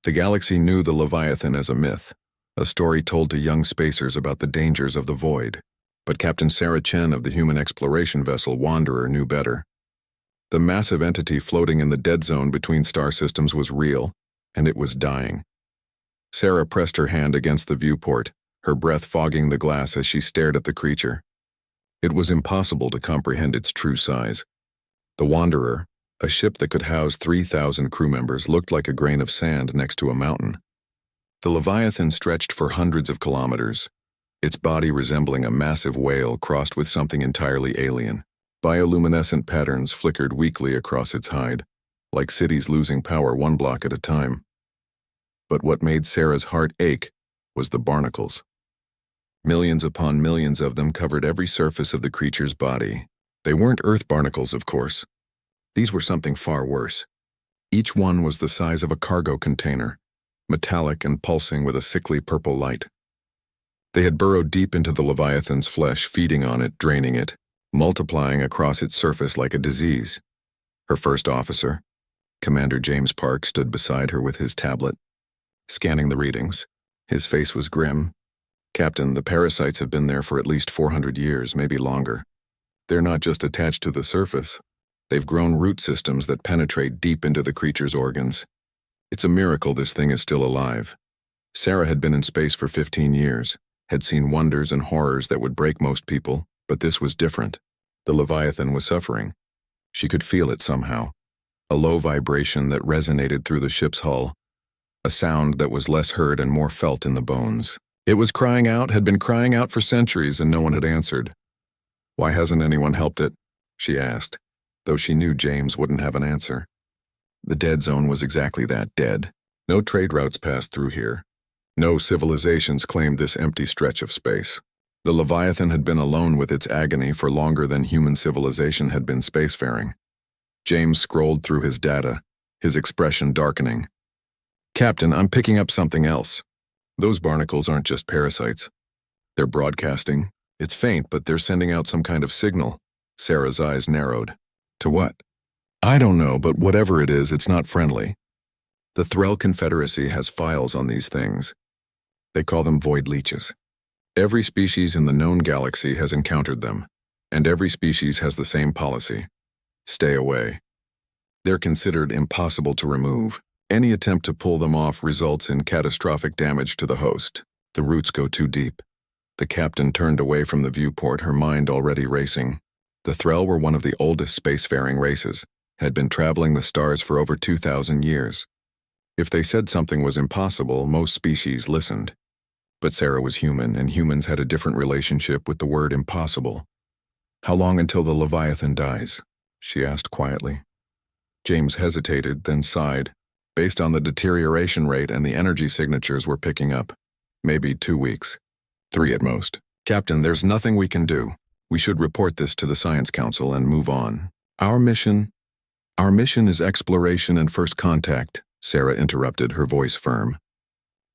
The galaxy knew the Leviathan as a myth, a story told to young spacers about the dangers of the void. But Captain Sarah Chen of the human exploration vessel Wanderer knew better. The massive entity floating in the dead zone between star systems was real, and it was dying. Sarah pressed her hand against the viewport, her breath fogging the glass as she stared at the creature. It was impossible to comprehend its true size. The Wanderer, a ship that could house 3,000 crew members, looked like a grain of sand next to a mountain. The Leviathan stretched for hundreds of kilometers, its body resembling a massive whale crossed with something entirely alien. Bioluminescent patterns flickered weakly across its hide, like cities losing power one block at a time. But what made Sarah's heart ache was the barnacles. Millions upon millions of them covered every surface of the creature's body. They weren't Earth barnacles, of course. These were something far worse. Each one was the size of a cargo container, metallic and pulsing with a sickly purple light. They had burrowed deep into the Leviathan's flesh, feeding on it, draining it, multiplying across its surface like a disease. Her first officer, Commander James Park, stood beside her with his tablet, scanning the readings. His face was grim. "Captain, the parasites have been there for at least 400 years, maybe longer. They're not just attached to the surface. They've grown root systems that penetrate deep into the creature's organs. It's a miracle this thing is still alive." Sarah had been in space for 15 years, had seen wonders and horrors that would break most people, but this was different. The Leviathan was suffering. She could feel it somehow. A low vibration that resonated through the ship's hull, a sound that was less heard and more felt in the bones. It was crying out, had been crying out for centuries, and no one had answered. "Why hasn't anyone helped it?" she asked, though she knew James wouldn't have an answer. The dead zone was exactly that, dead. No trade routes passed through here. No civilizations claimed this empty stretch of space. The Leviathan had been alone with its agony for longer than human civilization had been spacefaring. James scrolled through his data, his expression darkening. "Captain, I'm picking up something else. Those barnacles aren't just parasites. They're broadcasting. It's faint, but they're sending out some kind of signal." Sarah's eyes narrowed. "To what?" "I don't know, but whatever it is, it's not friendly. The Threll Confederacy has files on these things. They call them void leeches. Every species in the known galaxy has encountered them, and every species has the same policy. Stay away. They're considered impossible to remove. Any attempt to pull them off results in catastrophic damage to the host. The roots go too deep." The captain turned away from the viewport, her mind already racing. The Threll were one of the oldest spacefaring races, had been traveling the stars for over 2,000 years. If they said something was impossible, most species listened. But Sarah was human, and humans had a different relationship with the word impossible. "How long until the Leviathan dies?" she asked quietly. James hesitated, then sighed. Based on the deterioration rate and the energy signatures we're picking up, maybe 2 weeks. 3 at most. "Captain, there's nothing we can do. We should report this to the Science Council and move on. Our mission is exploration and first contact," Sarah interrupted, her voice firm.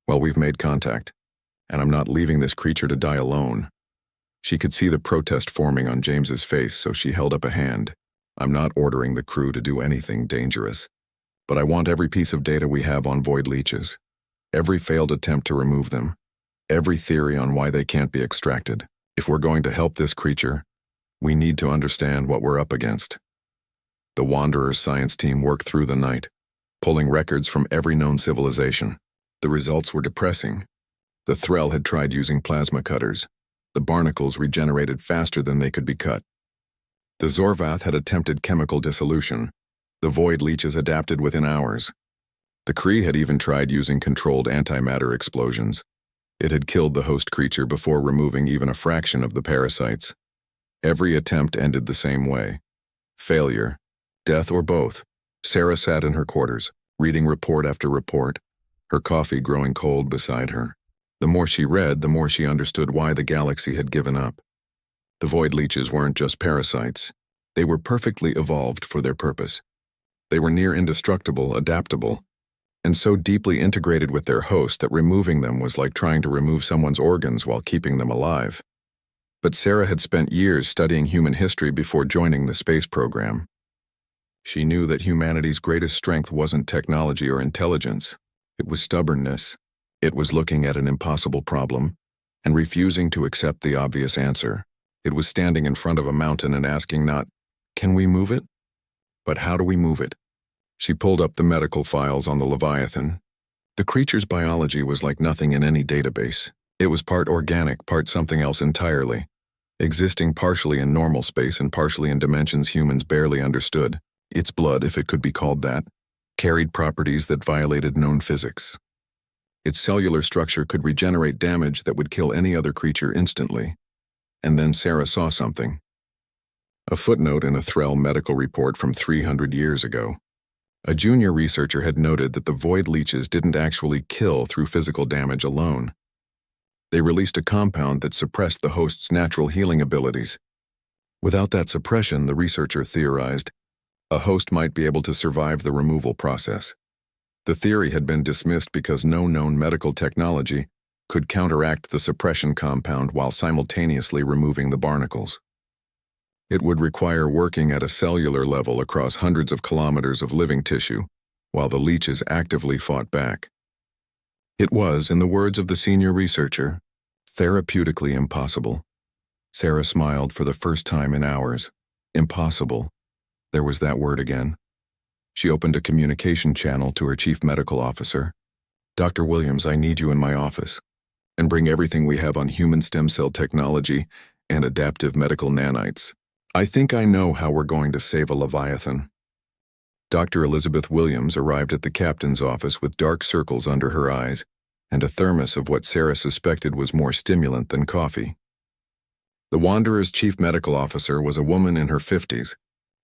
"Well, we've made contact, and I'm not leaving this creature to die alone." She could see the protest forming on James's face, so she held up a hand. "I'm not ordering the crew to do anything dangerous, but I want every piece of data we have on void leeches, every failed attempt to remove them, every theory on why they can't be extracted. If we're going to help this creature, we need to understand what we're up against." The Wanderer's science team worked through the night, pulling records from every known civilization. The results were depressing. The Threll had tried using plasma cutters. The barnacles regenerated faster than they could be cut. The Zorvath had attempted chemical dissolution. The void leeches adapted within hours. The Kree had even tried using controlled antimatter explosions. It had killed the host creature before removing even a fraction of the parasites. Every attempt ended the same way. Failure, death, or both. Sarah sat in her quarters, reading report after report, her coffee growing cold beside her. The more she read, the more she understood why the galaxy had given up. The void leeches weren't just parasites. They were perfectly evolved for their purpose. They were near indestructible, adaptable, and so deeply integrated with their host that removing them was like trying to remove someone's organs while keeping them alive. But Sarah had spent years studying human history before joining the space program. She knew that humanity's greatest strength wasn't technology or intelligence. It was stubbornness. It was looking at an impossible problem and refusing to accept the obvious answer. It was standing in front of a mountain and asking not, "Can we move it?" but "How do we move it?" She pulled up the medical files on the Leviathan. The creature's biology was like nothing in any database. It was part organic, part something else entirely, existing partially in normal space and partially in dimensions humans barely understood. Its blood, if it could be called that, carried properties that violated known physics. Its cellular structure could regenerate damage that would kill any other creature instantly. And then Sarah saw something. A footnote in a Threll medical report from 300 years ago. A junior researcher had noted that the void leeches didn't actually kill through physical damage alone. They released a compound that suppressed the host's natural healing abilities. Without that suppression, the researcher theorized, a host might be able to survive the removal process. The theory had been dismissed because no known medical technology could counteract the suppression compound while simultaneously removing the barnacles. It would require working at a cellular level across hundreds of kilometers of living tissue, while the leeches actively fought back. It was, in the words of the senior researcher, therapeutically impossible. Sarah smiled for the first time in hours. Impossible. There was that word again. She opened a communication channel to her chief medical officer. "Dr. Williams, I need you in my office. And bring everything we have on human stem cell technology and adaptive medical nanites. I think I know how we're going to save a Leviathan." Dr. Elizabeth Williams arrived at the captain's office with dark circles under her eyes and a thermos of what Sarah suspected was more stimulant than coffee. The Wanderer's chief medical officer was a woman in her 50s,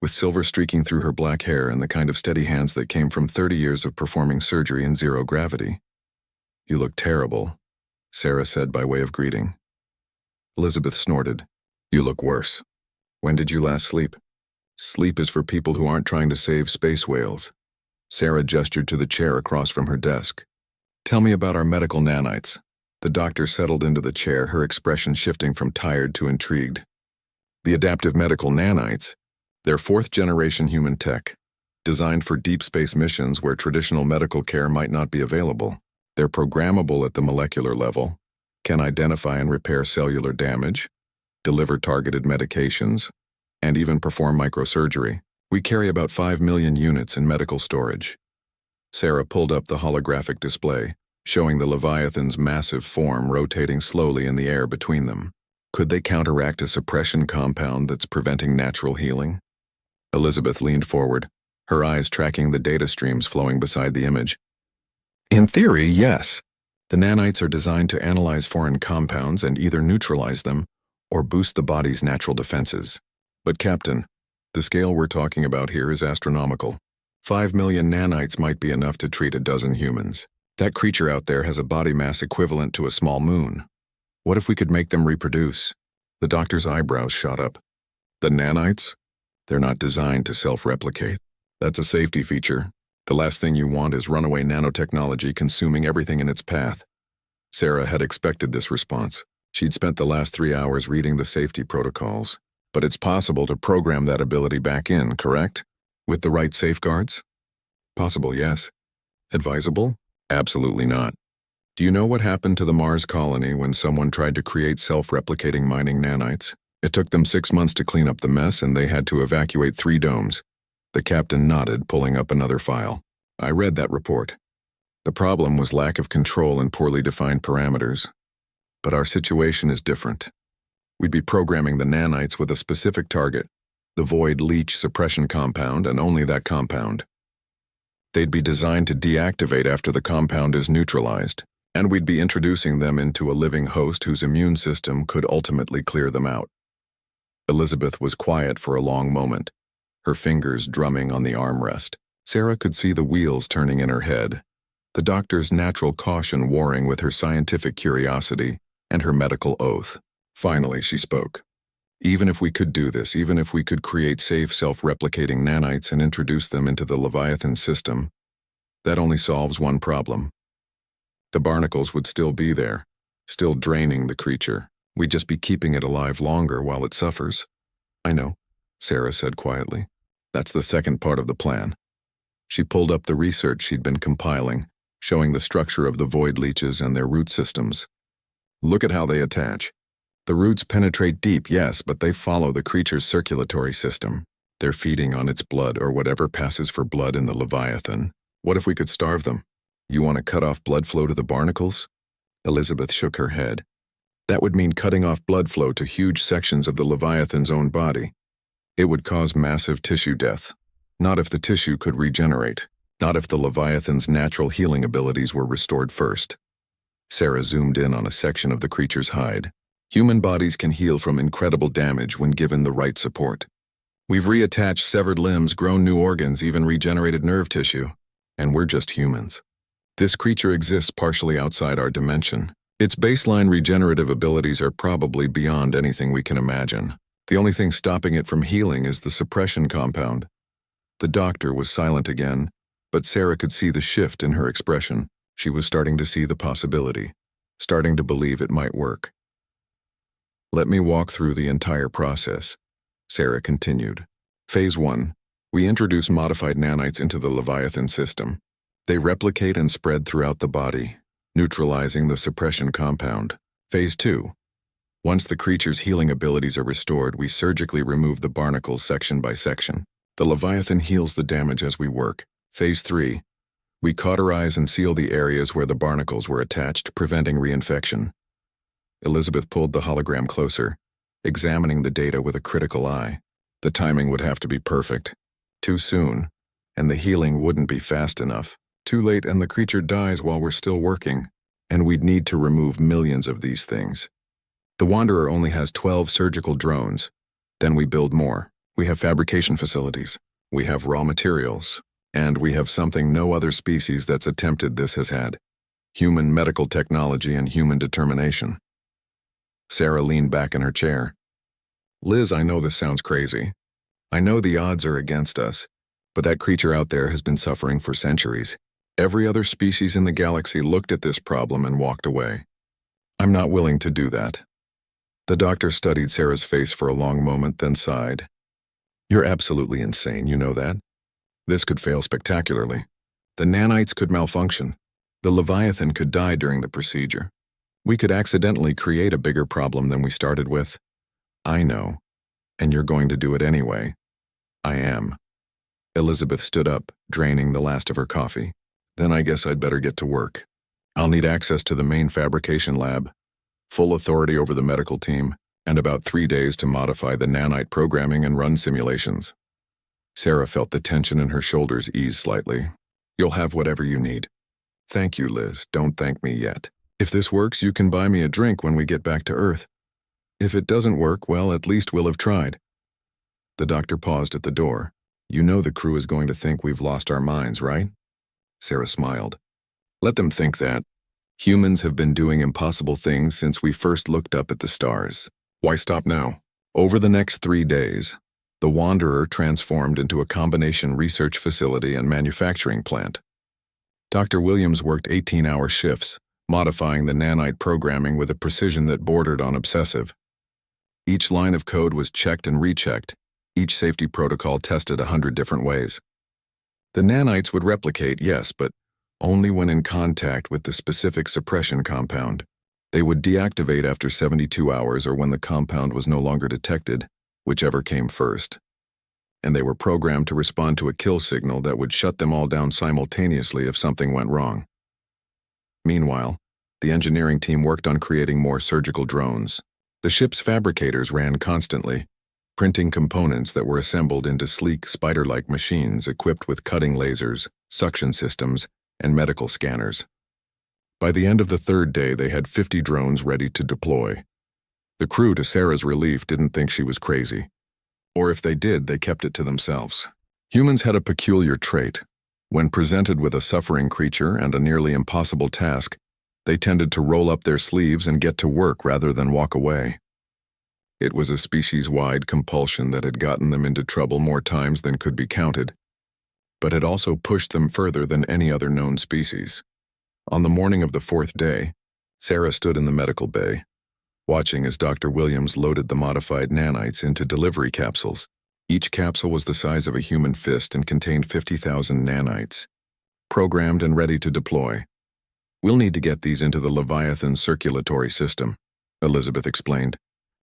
with silver streaking through her black hair and the kind of steady hands that came from 30 years of performing surgery in zero gravity. "You look terrible," Sarah said by way of greeting. Elizabeth snorted. "You look worse. When did you last sleep?" "Sleep is for people who aren't trying to save space whales." Sarah gestured to the chair across from her desk. "Tell me about our medical nanites." The doctor settled into the chair, her expression shifting from tired to intrigued. "The adaptive medical nanites, they're fourth-generation human tech, designed for deep space missions where traditional medical care might not be available. They're programmable at the molecular level, can identify and repair cellular damage, deliver targeted medications, and even perform microsurgery. We carry about 5 million units in medical storage." Sarah pulled up the holographic display, showing the Leviathan's massive form rotating slowly in the air between them. Could they counteract a suppression compound that's preventing natural healing? Elizabeth leaned forward, her eyes tracking the data streams flowing beside the image. "In theory, yes. The nanites are designed to analyze foreign compounds and either neutralize them or boost the body's natural defenses. But Captain, the scale we're talking about here is astronomical. 5 million nanites might be enough to treat a dozen humans. That creature out there has a body mass equivalent to a small moon. What if we could make them reproduce?" The doctor's eyebrows shot up. "The nanites? They're not designed to self-replicate. That's a safety feature. The last thing you want is runaway nanotechnology consuming everything in its path." Sarah had expected this response. She'd spent the last 3 hours reading the safety protocols. "But it's possible to program that ability back in, correct? With the right safeguards?" "Possible, yes. Advisable? Absolutely not. Do you know what happened to the Mars colony when someone tried to create self-replicating mining nanites? It took them 6 months to clean up the mess, and they had to evacuate 3 domes. The captain nodded, pulling up another file. "I read that report. The problem was lack of control and poorly defined parameters. But our situation is different. We'd be programming the nanites with a specific target, the void leech suppression compound, and only that compound. They'd be designed to deactivate after the compound is neutralized, and we'd be introducing them into a living host whose immune system could ultimately clear them out." Elizabeth was quiet for a long moment, her fingers drumming on the armrest. Sarah could see the wheels turning in her head, the doctor's natural caution warring with her scientific curiosity and her medical oath. Finally, she spoke. "Even if we could do this, even if we could create safe, self-replicating nanites and introduce them into the Leviathan system, that only solves one problem. The barnacles would still be there, still draining the creature. We'd just be keeping it alive longer while it suffers." "I know," Sarah said quietly. "That's the second part of the plan." She pulled up the research she'd been compiling, showing the structure of the void leeches and their root systems. Look at how they attach. The roots penetrate deep, yes, but they follow the creature's circulatory system. They're feeding on its blood or whatever passes for blood in the Leviathan. What if we could starve them? You want to cut off blood flow to the barnacles? Elizabeth shook her head. That would mean cutting off blood flow to huge sections of the Leviathan's own body. It would cause massive tissue death. Not if the tissue could regenerate. Not if the Leviathan's natural healing abilities were restored first. Sarah zoomed in on a section of the creature's hide. Human bodies can heal from incredible damage when given the right support. We've reattached severed limbs, grown new organs, even regenerated nerve tissue. And we're just humans. This creature exists partially outside our dimension. Its baseline regenerative abilities are probably beyond anything we can imagine. The only thing stopping it from healing is the suppression compound. The doctor was silent again, but Sarah could see the shift in her expression. She was starting to see the possibility, starting to believe it might work. Let me walk through the entire process, Sarah continued. Phase 1. We introduce modified nanites into the Leviathan system. They replicate and spread throughout the body, neutralizing the suppression compound. Phase 2. Once the creature's healing abilities are restored, we surgically remove the barnacles section by section. The Leviathan heals the damage as we work. Phase 3. We cauterize and seal the areas where the barnacles were attached, preventing reinfection. Elizabeth pulled the hologram closer, examining the data with a critical eye. The timing would have to be perfect. Too soon, and the healing wouldn't be fast enough. Too late and the creature dies while we're still working, and we'd need to remove millions of these things. The Wanderer only has 12 surgical drones. Then we build more. We have fabrication facilities. We have raw materials. And we have something no other species that's attempted this has had. Human medical technology and human determination. Sarah leaned back in her chair. Liz, I know this sounds crazy. I know the odds are against us, but that creature out there has been suffering for centuries. Every other species in the galaxy looked at this problem and walked away. I'm not willing to do that. The doctor studied Sarah's face for a long moment, then sighed. You're absolutely insane, you know that? This could fail spectacularly. The nanites could malfunction. The Leviathan could die during the procedure. We could accidentally create a bigger problem than we started with. I know, and you're going to do it anyway. I am. Elizabeth stood up, draining the last of her coffee. Then I guess I'd better get to work. I'll need access to the main fabrication lab, full authority over the medical team, and about 3 days to modify the nanite programming and run simulations. Sarah felt the tension in her shoulders ease slightly. You'll have whatever you need. Thank you, Liz. Don't thank me yet. If this works, you can buy me a drink when we get back to Earth. If it doesn't work, well, at least we'll have tried. The doctor paused at the door. You know the crew is going to think we've lost our minds, right? Sarah smiled. Let them think that. Humans have been doing impossible things since we first looked up at the stars. Why stop now? Over the next 3 days, the Wanderer transformed into a combination research facility and manufacturing plant. Dr. Williams worked 18-hour shifts, modifying the nanite programming with a precision that bordered on obsessive. Each line of code was checked and rechecked, each safety protocol tested 100 different ways. The nanites would replicate, yes, but only when in contact with the specific suppression compound. They would deactivate after 72 hours or when the compound was no longer detected, whichever came first. And they were programmed to respond to a kill signal that would shut them all down simultaneously if something went wrong. Meanwhile, the engineering team worked on creating more surgical drones. The ship's fabricators ran constantly, printing components that were assembled into sleek, spider-like machines equipped with cutting lasers, suction systems, and medical scanners. By the end of the 3rd day, they had 50 drones ready to deploy. The crew, to Sarah's relief, didn't think she was crazy. Or if they did, they kept it to themselves. Humans had a peculiar trait. When presented with a suffering creature and a nearly impossible task, they tended to roll up their sleeves and get to work rather than walk away. It was a species-wide compulsion that had gotten them into trouble more times than could be counted, but had also pushed them further than any other known species. On the morning of the 4th day, Sarah stood in the medical bay, watching as Dr. Williams loaded the modified nanites into delivery capsules. Each capsule was the size of a human fist and contained 50,000 nanites, programmed and ready to deploy. We'll need to get these into the Leviathan circulatory system, Elizabeth explained,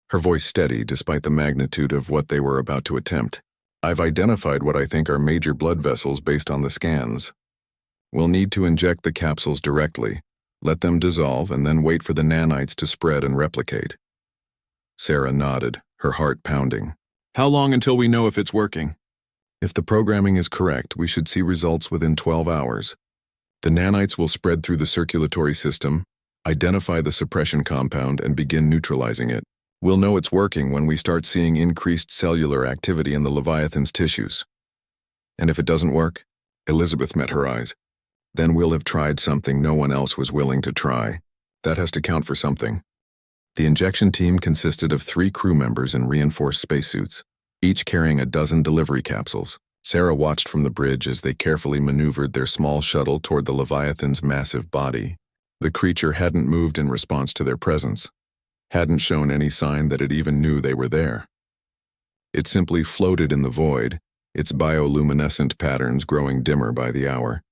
her voice steady despite the magnitude of what they were about to attempt. I've identified what I think are major blood vessels based on the scans. We'll need to inject the capsules directly, let them dissolve, and then wait for the nanites to spread and replicate. Sarah nodded, her heart pounding. How long until we know if it's working? If the programming is correct, we should see results within 12 hours. The nanites will spread through the circulatory system, identify the suppression compound, and begin neutralizing it. We'll know it's working when we start seeing increased cellular activity in the Leviathan's tissues. And if it doesn't work, Elizabeth met her eyes, then we'll have tried something no one else was willing to try. That has to count for something. The injection team consisted of 3 crew members in reinforced spacesuits, each carrying a dozen delivery capsules. Sarah watched from the bridge as they carefully maneuvered their small shuttle toward the Leviathan's massive body. The creature hadn't moved in response to their presence, hadn't shown any sign that it even knew they were there. It simply floated in the void, its bioluminescent patterns growing dimmer by the hour.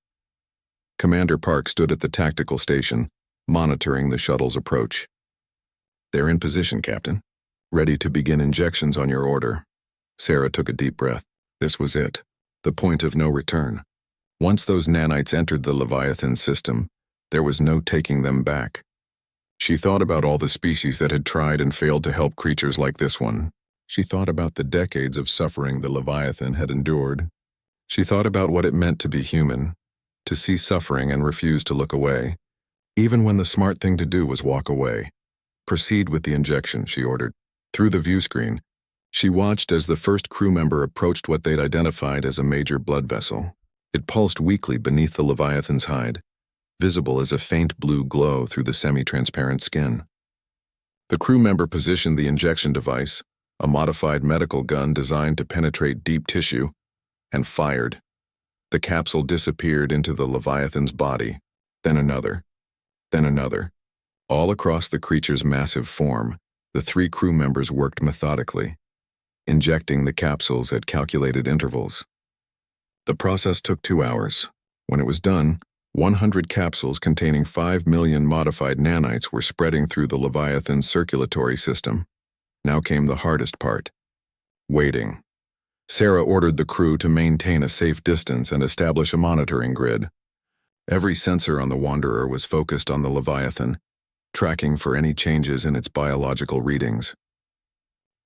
Commander Park stood at the tactical station, monitoring the shuttle's approach. They're in position, Captain. Ready to begin injections on your order. Sarah took a deep breath. This was it. The point of no return. Once those nanites entered the Leviathan system, there was no taking them back. She thought about all the species that had tried and failed to help creatures like this one. She thought about the decades of suffering the Leviathan had endured. She thought about what it meant to be human, to see suffering and refuse to look away, even when the smart thing to do was walk away. Proceed with the injection, she ordered. Through the view screen, she watched as the first crew member approached what they'd identified as a major blood vessel. It pulsed weakly beneath the Leviathan's hide, visible as a faint blue glow through the semi-transparent skin. The crew member positioned the injection device, a modified medical gun designed to penetrate deep tissue, and fired. The capsule disappeared into the Leviathan's body, then another, then another. All across the creature's massive form, the 3 crew members worked methodically, injecting the capsules at calculated intervals. The process took 2 hours. When it was done, 100 capsules containing 5 million modified nanites were spreading through the Leviathan's circulatory system. Now came the hardest part. Waiting. Sarah ordered the crew to maintain a safe distance and establish a monitoring grid. Every sensor on the Wanderer was focused on the Leviathan, tracking for any changes in its biological readings.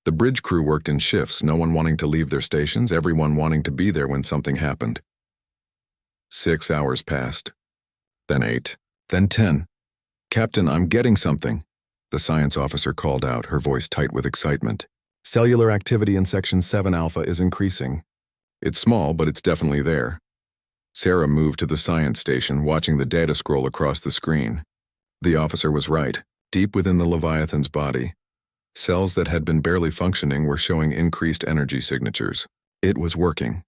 The bridge crew worked in shifts, no one wanting to leave their stations, everyone wanting to be there when something happened. 6 hours passed, then 8, then 10. Captain, I'm getting something, the science officer called out, her voice tight with excitement. Cellular activity in Section 7 Alpha is increasing. It's small, but it's definitely there. Sarah moved to the science station, watching the data scroll across the screen. The officer was right. Deep within the Leviathan's body, cells that had been barely functioning were showing increased energy signatures. It was working.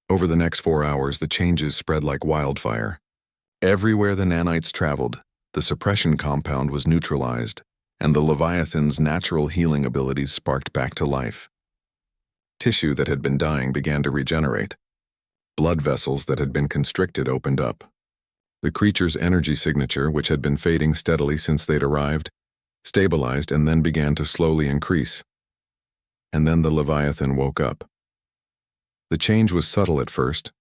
Over the next 4 hours, the changes spread like wildfire. Everywhere the nanites traveled, the suppression compound was neutralized, and the Leviathan's natural healing abilities sparked back to life. Tissue that had been dying began to regenerate. Blood vessels that had been constricted opened up. The creature's energy signature, which had been fading steadily since they'd arrived, stabilized and then began to slowly increase. And then the Leviathan woke up. The change was subtle at first.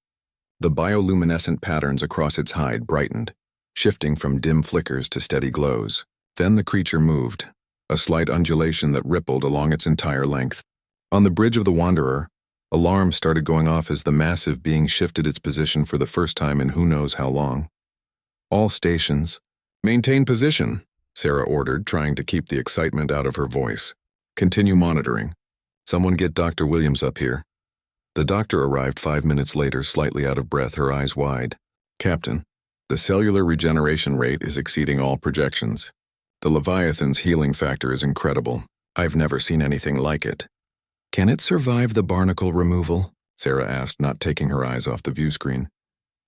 The bioluminescent patterns across its hide brightened, shifting from dim flickers to steady glows. Then the creature moved, a slight undulation that rippled along its entire length. On the bridge of the Wanderer, alarms started going off as the massive being shifted its position for the first time in who knows how long. All stations, maintain position, Sarah ordered, trying to keep the excitement out of her voice. Continue monitoring. Someone get Dr. Williams up here. The doctor arrived 5 minutes later, slightly out of breath, her eyes wide. Captain, the cellular regeneration rate is exceeding all projections. The Leviathan's healing factor is incredible. I've never seen anything like it. Can it survive the barnacle removal? Sarah asked, not taking her eyes off the view screen.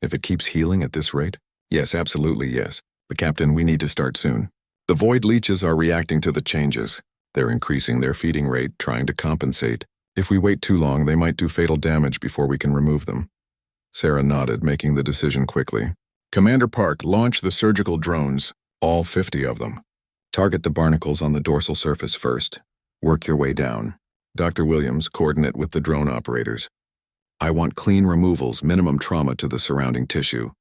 If it keeps healing at this rate? Yes, absolutely yes. But Captain, we need to start soon. The void leeches are reacting to the changes. They're increasing their feeding rate, trying to compensate. If we wait too long, they might do fatal damage before we can remove them. Sarah nodded, making the decision quickly. Commander Park, launch the surgical drones, all 50 of them. Target the barnacles on the dorsal surface first. Work your way down. Dr. Williams, coordinate with the drone operators. I want clean removals, minimum trauma to the surrounding tissue.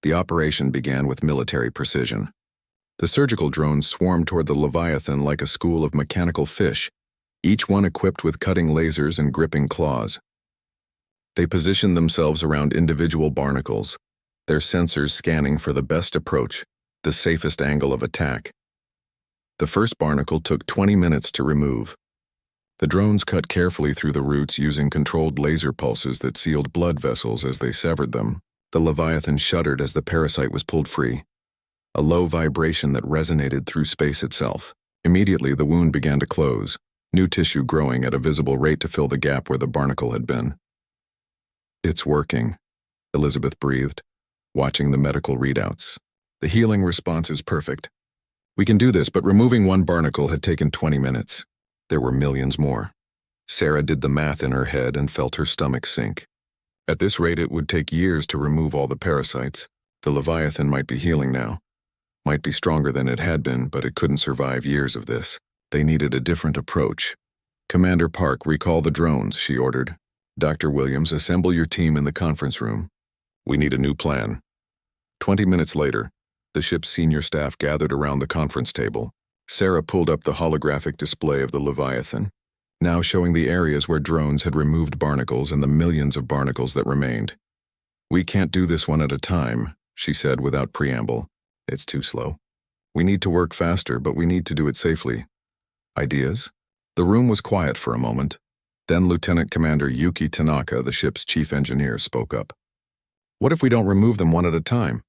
The operation began with military precision. The surgical drones swarmed toward the Leviathan like a school of mechanical fish, each one equipped with cutting lasers and gripping claws. They positioned themselves around individual barnacles, their sensors scanning for the best approach, the safest angle of attack. The first barnacle took 20 minutes to remove. The drones cut carefully through the roots using controlled laser pulses that sealed blood vessels as they severed them. The Leviathan shuddered as the parasite was pulled free, a low vibration that resonated through space itself. Immediately, the wound began to close, new tissue growing at a visible rate to fill the gap where the barnacle had been. It's working, Elizabeth breathed, watching the medical readouts. The healing response is perfect. We can do this, but removing one barnacle had taken 20 minutes. There were millions more. Sarah did the math in her head and felt her stomach sink. At this rate, it would take years to remove all the parasites. The Leviathan might be healing now. Might be stronger than it had been, but it couldn't survive years of this. They needed a different approach. Commander Park, recall the drones, she ordered. Dr. Williams, assemble your team in the conference room. We need a new plan. 20 minutes later, the ship's senior staff gathered around the conference table. Sarah pulled up the holographic display of the Leviathan, now showing the areas where drones had removed barnacles and the millions of barnacles that remained. We can't do this one at a time, she said without preamble. It's too slow. We need to work faster, but we need to do it safely. Ideas? The room was quiet for a moment. Then Lieutenant Commander Yuki Tanaka, the ship's chief engineer, spoke up. What if we don't remove them one at a time?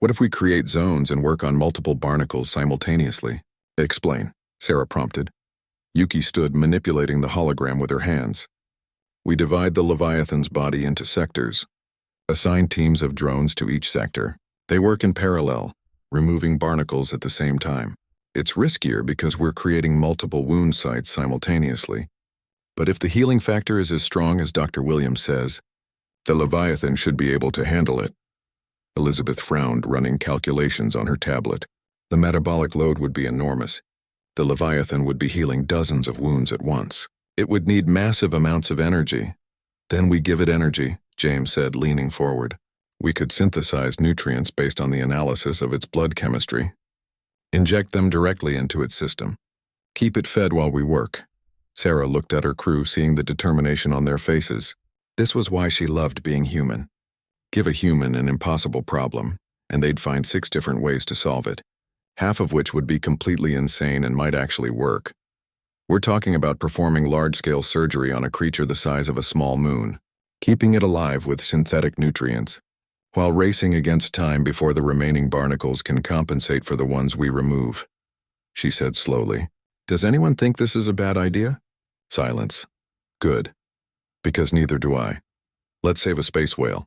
What if we create zones and work on multiple barnacles simultaneously? Explain, Sarah prompted. Yuki stood manipulating the hologram with her hands. We divide the Leviathan's body into sectors. Assign teams of drones to each sector. They work in parallel, removing barnacles at the same time. It's riskier because we're creating multiple wound sites simultaneously. But if the healing factor is as strong as Dr. Williams says, the Leviathan should be able to handle it. Elizabeth frowned, running calculations on her tablet. The metabolic load would be enormous. The Leviathan would be healing dozens of wounds at once. It would need massive amounts of energy. Then we give it energy, James said, leaning forward. We could synthesize nutrients based on the analysis of its blood chemistry. Inject them directly into its system. Keep it fed while we work. Sarah looked at her crew, seeing the determination on their faces. This was why she loved being human. Give a human an impossible problem, and they'd find 6 different ways to solve it, half of which would be completely insane and might actually work. We're talking about performing large-scale surgery on a creature the size of a small moon, keeping it alive with synthetic nutrients, while racing against time before the remaining barnacles can compensate for the ones we remove. She said slowly, "Does anyone think this is a bad idea?" Silence. Good. Because neither do I. Let's save a space whale.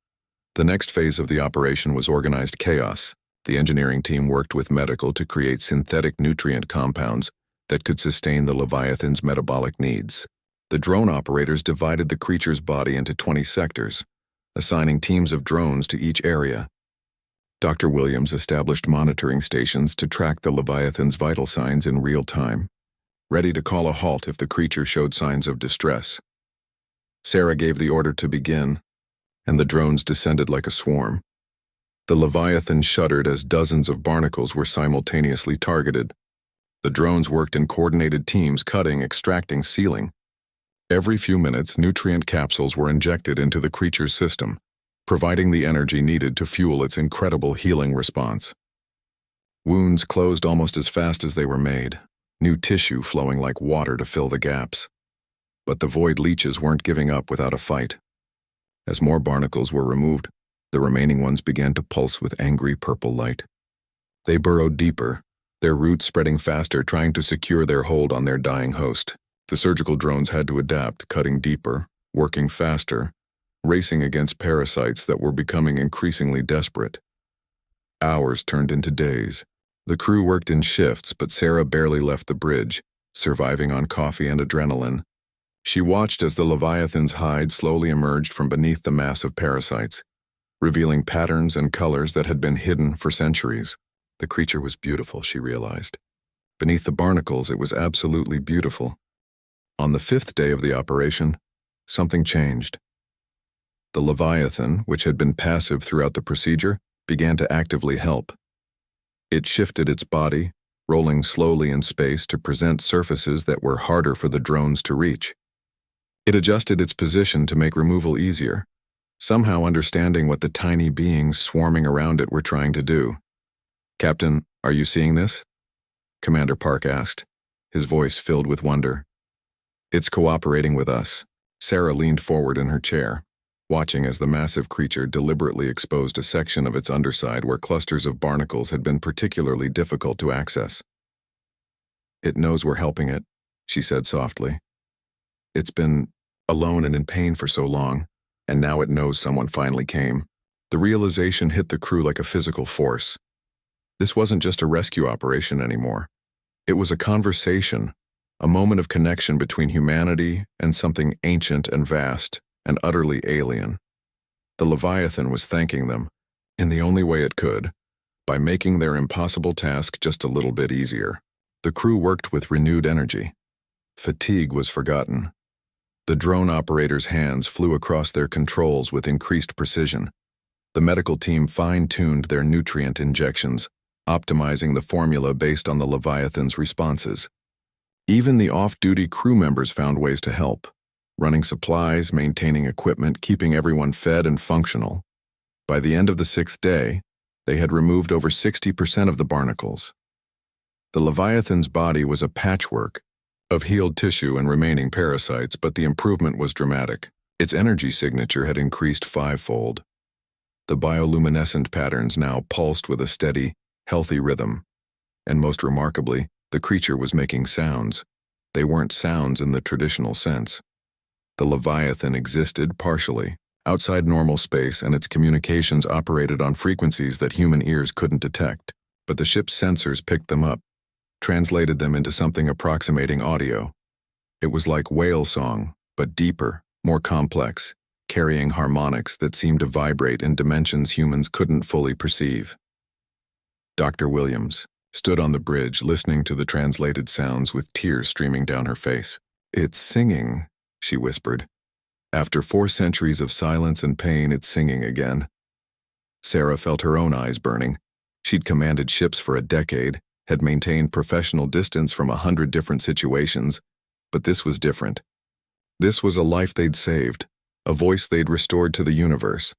The next phase of the operation was organized chaos. The engineering team worked with medical to create synthetic nutrient compounds that could sustain the Leviathan's metabolic needs. The drone operators divided the creature's body into 20 sectors, assigning teams of drones to each area. Dr. Williams established monitoring stations to track the Leviathan's vital signs in real time, ready to call a halt if the creature showed signs of distress. Sarah gave the order to begin, and the drones descended like a swarm. The Leviathan shuddered as dozens of barnacles were simultaneously targeted. The drones worked in coordinated teams, cutting, extracting, sealing. Every few minutes, nutrient capsules were injected into the creature's system, providing the energy needed to fuel its incredible healing response. Wounds closed almost as fast as they were made, new tissue flowing like water to fill the gaps. But the void leeches weren't giving up without a fight. As more barnacles were removed, the remaining ones began to pulse with angry purple light. They burrowed deeper, their roots spreading faster, trying to secure their hold on their dying host. The surgical drones had to adapt, cutting deeper, working faster, racing against parasites that were becoming increasingly desperate. Hours turned into days. The crew worked in shifts, but Sarah barely left the bridge, surviving on coffee and adrenaline. She watched as the Leviathan's hide slowly emerged from beneath the mass of parasites. revealing patterns and colors that had been hidden for centuries. The creature was beautiful, she realized. Beneath the barnacles, it was absolutely beautiful. On the 5th day of the operation, something changed. The Leviathan, which had been passive throughout the procedure, began to actively help. It shifted its body, rolling slowly in space to present surfaces that were harder for the drones to reach. It adjusted its position to make removal easier, somehow understanding what the tiny beings swarming around it were trying to do. "Captain, are you seeing this?" Commander Park asked, his voice filled with wonder. "It's cooperating with us." Sarah leaned forward in her chair, watching as the massive creature deliberately exposed a section of its underside where clusters of barnacles had been particularly difficult to access. "It knows we're helping it," she said softly. "It's been alone and in pain for so long, and now it knows someone finally came." The realization hit the crew like a physical force. This wasn't just a rescue operation anymore. It was a conversation, a moment of connection between humanity and something ancient and vast and utterly alien. The Leviathan was thanking them, in the only way it could, by making their impossible task just a little bit easier. The crew worked with renewed energy. Fatigue was forgotten. The drone operators' hands flew across their controls with increased precision. The medical team fine-tuned their nutrient injections, optimizing the formula based on the Leviathan's responses. Even the off-duty crew members found ways to help, running supplies, maintaining equipment, keeping everyone fed and functional. By the end of the 6th day, they had removed over 60% of the barnacles. The Leviathan's body was a patchwork of healed tissue and remaining parasites, but the improvement was dramatic. Its energy signature had increased 5-fold. The bioluminescent patterns now pulsed with a steady, healthy rhythm. And most remarkably, the creature was making sounds. They weren't sounds in the traditional sense. The Leviathan existed partially, outside normal space, and its communications operated on frequencies that human ears couldn't detect. But the ship's sensors picked them up, translated them into something approximating audio. It was like whale song, but deeper, more complex, carrying harmonics that seemed to vibrate in dimensions humans couldn't fully perceive. Dr. Williams stood on the bridge listening to the translated sounds with tears streaming down her face. "It's singing," she whispered. "After 4 centuries of silence and pain, it's singing again." Sarah felt her own eyes burning. She'd commanded ships for a decade, had maintained professional distance from 100 different situations, but this was different. This was a life they'd saved, a voice they'd restored to the universe.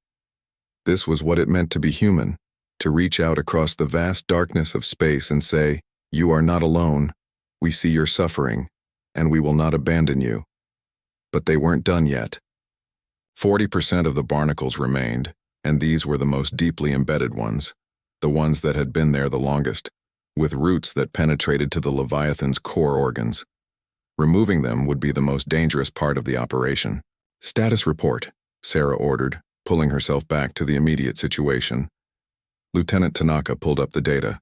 This was what it meant to be human, to reach out across the vast darkness of space and say, "You are not alone. We see your suffering, and we will not abandon you." But they weren't done yet. 40% of the barnacles remained, and these were the most deeply embedded ones, the ones that had been there the longest, with roots that penetrated to the Leviathan's core organs. Removing them would be the most dangerous part of the operation. "Status report," Sarah ordered, pulling herself back to the immediate situation. Lieutenant Tanaka pulled up the data.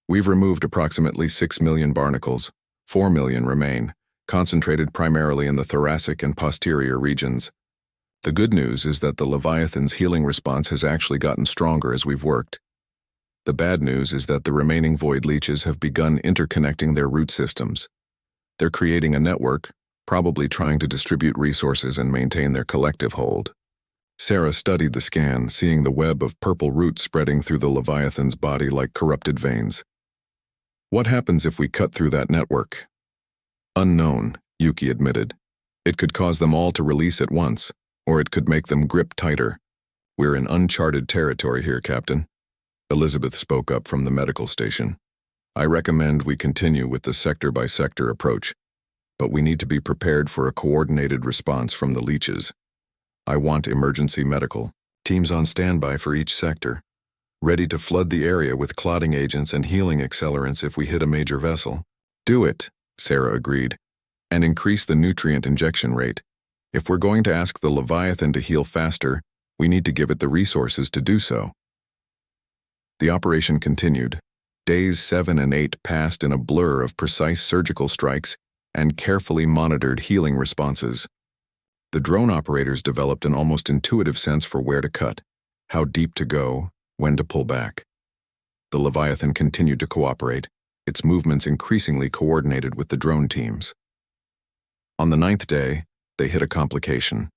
"We've removed approximately 6 million barnacles. 4 million remain, concentrated primarily in the thoracic and posterior regions. The good news is that the Leviathan's healing response has actually gotten stronger as we've worked. The bad news is that the remaining void leeches have begun interconnecting their root systems. They're creating a network, probably trying to distribute resources and maintain their collective hold." Sarah studied the scan, seeing the web of purple roots spreading through the Leviathan's body like corrupted veins. "What happens if we cut through that network?" "Unknown," Yuki admitted. "It could cause them all to release at once, or it could make them grip tighter. We're in uncharted territory here, Captain." Elizabeth spoke up from the medical station. "I recommend we continue with the sector-by-sector approach, but we need to be prepared for a coordinated response from the leeches. I want emergency medical teams on standby for each sector, ready to flood the area with clotting agents and healing accelerants if we hit a major vessel." "Do it," Sarah agreed, "and increase the nutrient injection rate. If we're going to ask the Leviathan to heal faster, we need to give it the resources to do so." The operation continued. Days 7 and 8 passed in a blur of precise surgical strikes and carefully monitored healing responses. The drone operators developed an almost intuitive sense for where to cut, how deep to go, when to pull back. The Leviathan continued to cooperate, its movements increasingly coordinated with the drone teams. On the 9th day, they hit a complication.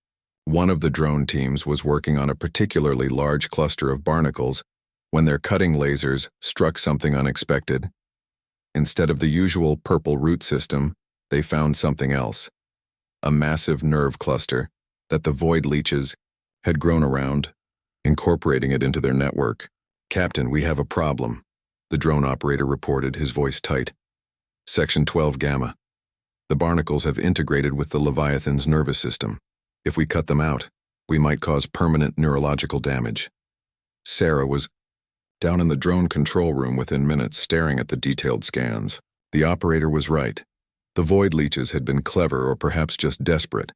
One of the drone teams was working on a particularly large cluster of barnacles when their cutting lasers struck something unexpected. Instead of the usual purple root system, they found something else. A massive nerve cluster that the void leeches had grown around, incorporating it into their network. "Captain, we have a problem," the drone operator reported, his voice tight. "Section 12 Gamma. The barnacles have integrated with the Leviathan's nervous system. If we cut them out, we might cause permanent neurological damage." Sarah was down in the drone control room within minutes, staring at the detailed scans. The operator was right. The void leeches had been clever, or perhaps just desperate.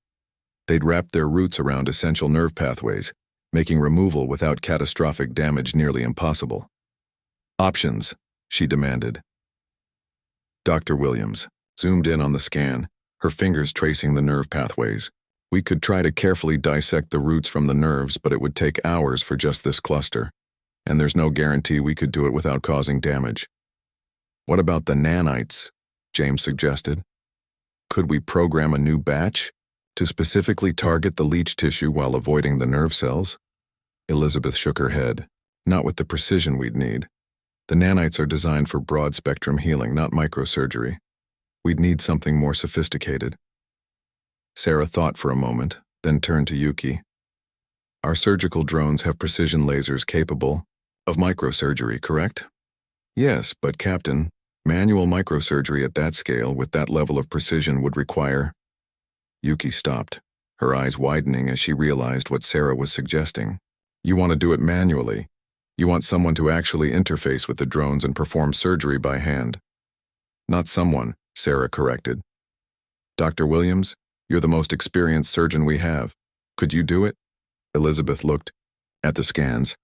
They'd wrapped their roots around essential nerve pathways, making removal without catastrophic damage nearly impossible. "Options," she demanded. Dr. Williams zoomed in on the scan, her fingers tracing the nerve pathways. "We could try to carefully dissect the roots from the nerves, but it would take hours for just this cluster. And there's no guarantee we could do it without causing damage." "What about the nanites?" James suggested. "Could we program a new batch to specifically target the leech tissue while avoiding the nerve cells?" Elizabeth shook her head. "Not with the precision we'd need. The nanites are designed for broad-spectrum healing, not microsurgery. We'd need something more sophisticated." Sarah thought for a moment, then turned to Yuki. "Our surgical drones have precision lasers capable of microsurgery, correct?" "Yes, but Captain, manual microsurgery at that scale with that level of precision would require—" Yuki stopped, her eyes widening as she realized what Sarah was suggesting. "You want to do it manually. You want someone to actually interface with the drones and perform surgery by hand." "Not someone," Sarah corrected. "Dr. Williams, you're the most experienced surgeon we have. Could you do it?" Elizabeth looked at the scans,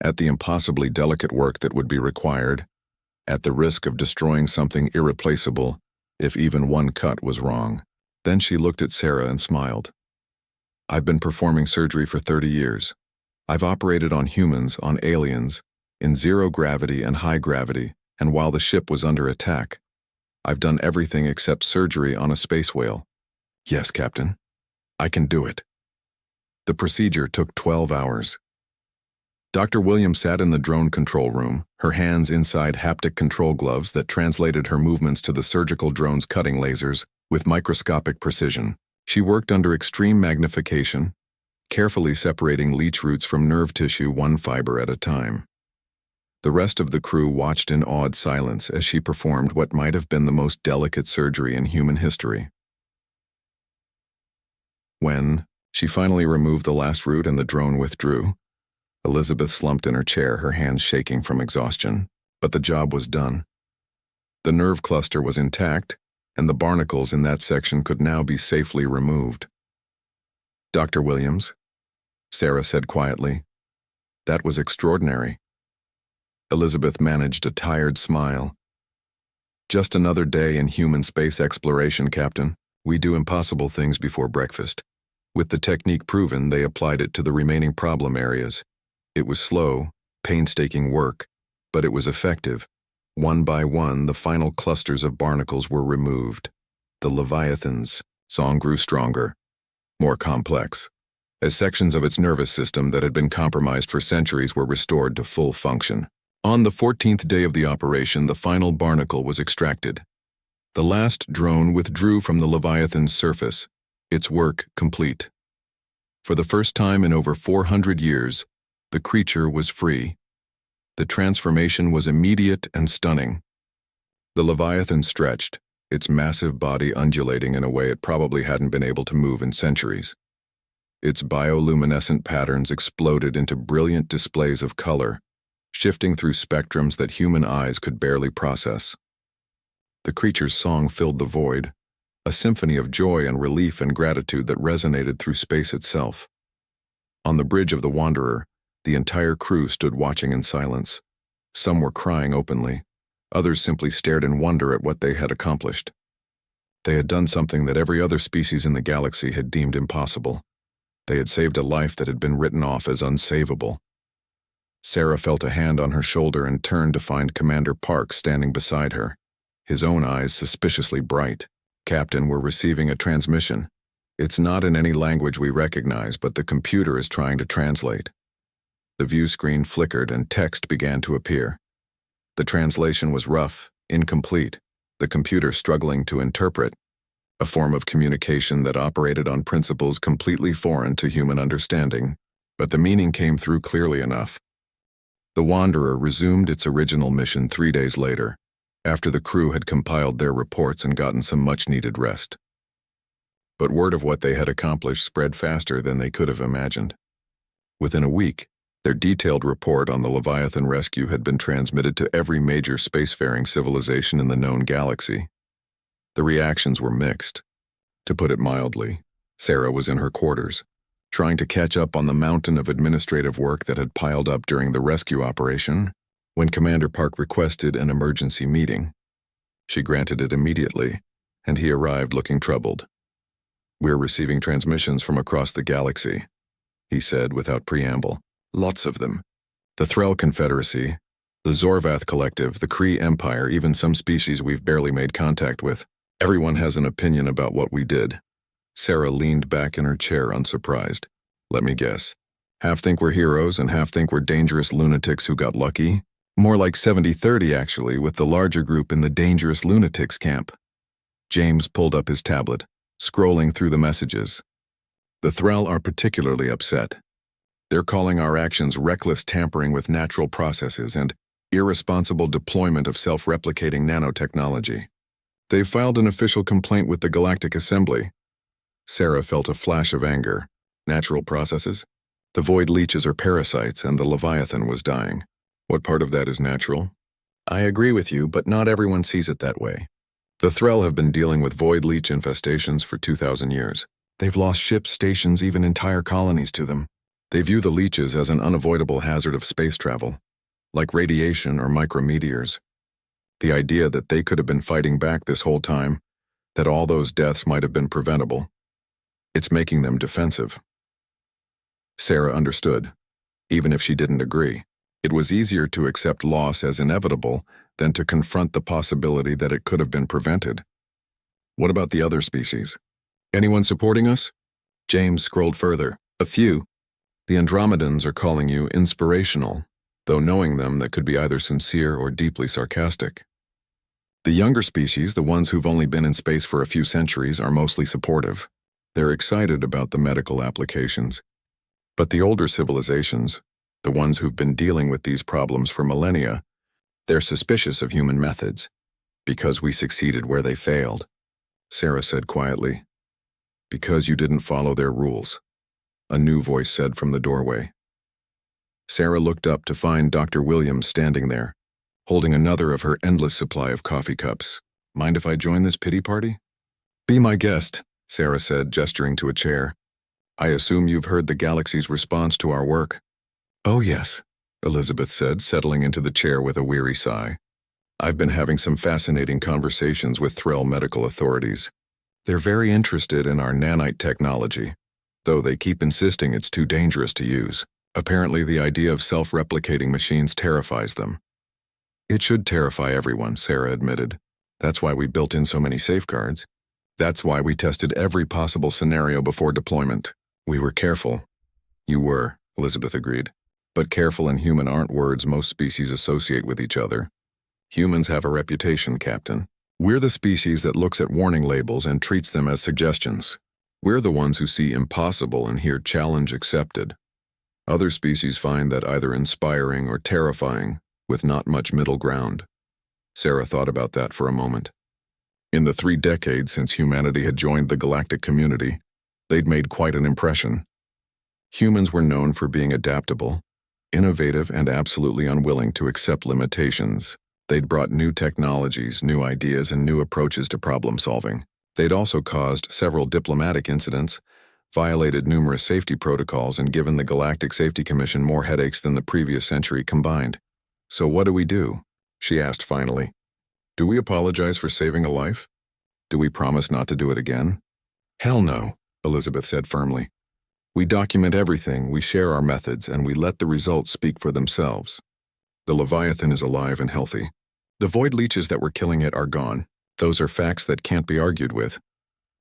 at the impossibly delicate work that would be required, at the risk of destroying something irreplaceable if even one cut was wrong. Then she looked at Sarah and smiled. "I've been performing surgery for 30 years. I've operated on humans, on aliens, in zero gravity and high gravity, and while the ship was under attack. I've done everything except surgery on a space whale. Yes, Captain, I can do it." The procedure took 12 hours. Dr. Williams sat in the drone control room, her hands inside haptic control gloves that translated her movements to the surgical drone's cutting lasers with microscopic precision. She worked under extreme magnification, carefully separating leech roots from nerve tissue one fiber at a time. The rest of the crew watched in awed silence as she performed what might have been the most delicate surgery in human history. When she finally removed the last root and the drone withdrew, Elizabeth slumped in her chair, her hands shaking from exhaustion, but the job was done. The nerve cluster was intact, and the barnacles in that section could now be safely removed. "Dr. Williams," Sarah said quietly, "that was extraordinary." Elizabeth managed a tired smile. "Just another day in human space exploration, Captain. We do impossible things before breakfast." With the technique proven, they applied it to the remaining problem areas. It was slow, painstaking work, but it was effective. One by one, the final clusters of barnacles were removed. The Leviathan's song grew stronger, more complex, as sections of its nervous system that had been compromised for centuries were restored to full function. On the 14th day of the operation, the final barnacle was extracted. The last drone withdrew from the Leviathan's surface, its work complete. For the first time in over 400 years, the creature was free. The transformation was immediate and stunning. The Leviathan stretched, its massive body undulating in a way it probably hadn't been able to move in centuries. Its bioluminescent patterns exploded into brilliant displays of color, shifting through spectrums that human eyes could barely process. The creature's song filled the void, a symphony of joy and relief and gratitude that resonated through space itself. On the bridge of the Wanderer, the entire crew stood watching in silence. Some were crying openly. Others simply stared in wonder at what they had accomplished. They had done something that every other species in the galaxy had deemed impossible. They had saved a life that had been written off as unsavable. Sarah felt a hand on her shoulder and turned to find Commander Park standing beside her, his own eyes suspiciously bright. "Captain, we're receiving a transmission. It's not in any language we recognize, but the computer is trying to translate." The view screen flickered and text began to appear. The translation was rough, incomplete, the computer struggling to interpret, a form of communication that operated on principles completely foreign to human understanding, but the meaning came through clearly enough. The Wanderer resumed its original mission 3 days later, after the crew had compiled their reports and gotten some much-needed rest. But word of what they had accomplished spread faster than they could have imagined. Within a week, their detailed report on the Leviathan rescue had been transmitted to every major spacefaring civilization in the known galaxy. The reactions were mixed. To put it mildly, Sarah was in her quarters, trying to catch up on the mountain of administrative work that had piled up during the rescue operation, when Commander Park requested an emergency meeting. She granted it immediately, and he arrived looking troubled. "We're receiving transmissions from across the galaxy," he said without preamble. "Lots of them. The Threll Confederacy, the Zorvath Collective, the Kree Empire, even some species we've barely made contact with. Everyone has an opinion about what we did." Sarah leaned back in her chair unsurprised. "Let me guess. Half think we're heroes and half think we're dangerous lunatics who got lucky? More like 70-30 actually, with the larger group in the dangerous lunatics camp." James pulled up his tablet, scrolling through the messages. "The Threll are particularly upset. They're calling our actions reckless tampering with natural processes and irresponsible deployment of self-replicating nanotechnology. They've filed an official complaint with the Galactic Assembly." Sarah felt a flash of anger. Natural processes? The void leeches are parasites and the Leviathan was dying. What part of that is natural? "I agree with you, but not everyone sees it that way. The Threll have been dealing with void leech infestations for 2,000 years. They've lost ships, stations, even entire colonies to them. They view the leeches as an unavoidable hazard of space travel, like radiation or micrometeors. The idea that they could have been fighting back this whole time, that all those deaths might have been preventable, it's making them defensive." Sarah understood, even if she didn't agree. It was easier to accept loss as inevitable than to confront the possibility that it could have been prevented. "What about the other species? Anyone supporting us?" James scrolled further. "A few. The Andromedans are calling you inspirational, though knowing them, that could be either sincere or deeply sarcastic. The younger species, the ones who've only been in space for a few centuries, are mostly supportive. They're excited about the medical applications. But the older civilizations, the ones who've been dealing with these problems for millennia, they're suspicious of human methods, because we succeeded where they failed," Sarah said quietly. "Because you didn't follow their rules," a new voice said from the doorway. Sarah looked up to find Dr. Williams standing there, holding another of her endless supply of coffee cups. "Mind if I join this pity party?" "Be my guest," Sarah said, gesturing to a chair. "I assume you've heard the galaxy's response to our work." "Oh yes," Elizabeth said, settling into the chair with a weary sigh. "I've been having some fascinating conversations with Threll medical authorities. They're very interested in our nanite technology, though they keep insisting it's too dangerous to use. Apparently the idea of self-replicating machines terrifies them." "It should terrify everyone," Sarah admitted. "That's why we built in so many safeguards. That's why we tested every possible scenario before deployment. We were careful." "You were," Elizabeth agreed. "But careful and human aren't words most species associate with each other. Humans have a reputation, Captain. We're the species that looks at warning labels and treats them as suggestions. We're the ones who see impossible and hear challenge accepted. Other species find that either inspiring or terrifying, with not much middle ground." Sarah thought about that for a moment. In the 3 decades since humanity had joined the galactic community, they'd made quite an impression. Humans were known for being adaptable, innovative, and absolutely unwilling to accept limitations. They'd brought new technologies, new ideas, and new approaches to problem solving. They'd also caused several diplomatic incidents, violated numerous safety protocols, and given the Galactic Safety Commission more headaches than the previous century combined. "So what do we do?" she asked finally. "Do we apologize for saving a life? Do we promise not to do it again?" "Hell no," Elizabeth said firmly. We document everything, we share our methods, and we let the results speak for themselves. The Leviathan is alive and healthy. The void leeches that were killing it are gone. Those are facts that can't be argued with.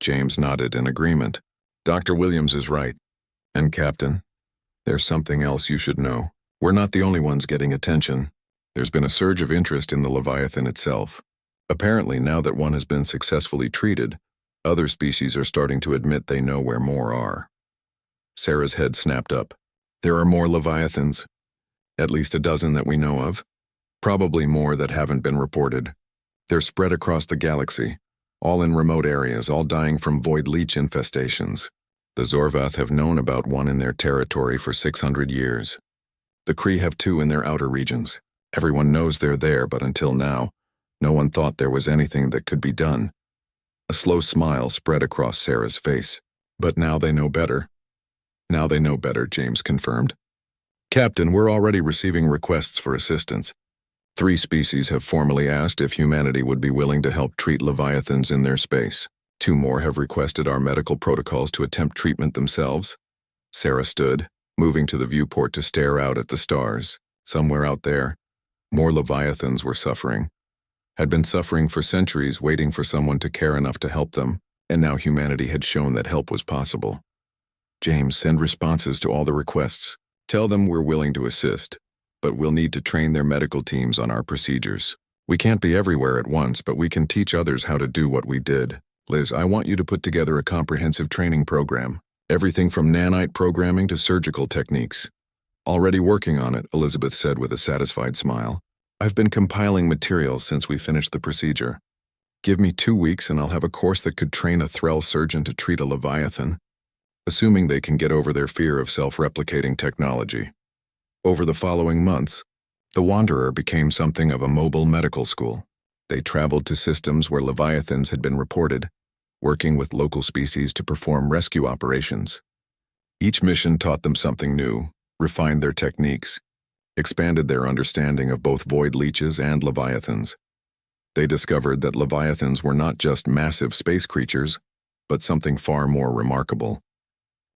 James nodded in agreement. Dr. Williams is right. And Captain, there's something else you should know. We're not the only ones getting attention. There's been a surge of interest in the Leviathan itself. Apparently, now that one has been successfully treated, other species are starting to admit they know where more are. Sarah's head snapped up. There are more Leviathans. At least a dozen that we know of. Probably more that haven't been reported. They're spread across the galaxy, all in remote areas, all dying from void leech infestations. The Zorvath have known about one in their territory for 600 years. The Kree have two in their outer regions. Everyone knows they're there, but until now, no one thought there was anything that could be done. A slow smile spread across Sarah's face. But now they know better. Now they know better, James confirmed. Captain, we're already receiving requests for assistance. 3 species have formally asked if humanity would be willing to help treat Leviathans in their space. 2 more have requested our medical protocols to attempt treatment themselves. Sarah stood, moving to the viewport to stare out at the stars. Somewhere out there, more Leviathans were suffering. Had been suffering for centuries, waiting for someone to care enough to help them, and now humanity had shown that help was possible. James, send responses to all the requests. Tell them we're willing to assist, but we'll need to train their medical teams on our procedures. We can't be everywhere at once, but we can teach others how to do what we did. Liz, I want you to put together a comprehensive training program. Everything from nanite programming to surgical techniques. Already working on it, Elizabeth said with a satisfied smile. I've been compiling materials since we finished the procedure. Give me 2 weeks and I'll have a course that could train a Threll surgeon to treat a Leviathan, assuming they can get over their fear of self-replicating technology. Over the following months, the Wanderer became something of a mobile medical school. They traveled to systems where Leviathans had been reported, working with local species to perform rescue operations. Each mission taught them something new, refined their techniques, expanded their understanding of both void leeches and Leviathans. They discovered that Leviathans were not just massive space creatures, but something far more remarkable.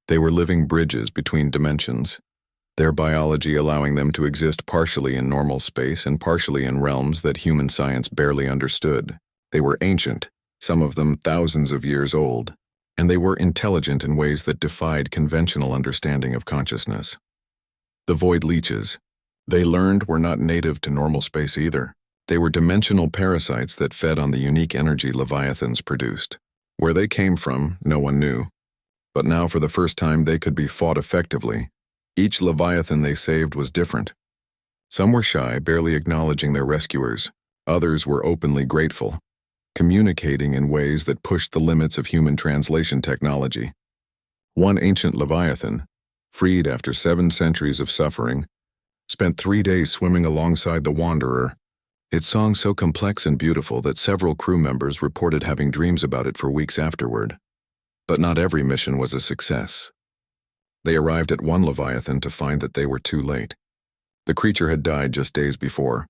They were living bridges between dimensions, their biology allowing them to exist partially in normal space and partially in realms that human science barely understood. They were ancient, some of them thousands of years old, and they were intelligent in ways that defied conventional understanding of consciousness. The void leeches, they learned, were not native to normal space either. They were dimensional parasites that fed on the unique energy Leviathans produced. Where they came from, no one knew. But now for the first time they could be fought effectively. Each Leviathan they saved was different. Some were shy, barely acknowledging their rescuers. Others were openly grateful, communicating in ways that pushed the limits of human translation technology. One ancient Leviathan, freed after 7 centuries of suffering, spent 3 days swimming alongside the Wanderer, its song so complex and beautiful that several crew members reported having dreams about it for weeks afterward. But not every mission was a success. They arrived at one Leviathan to find that they were too late. The creature had died just days before,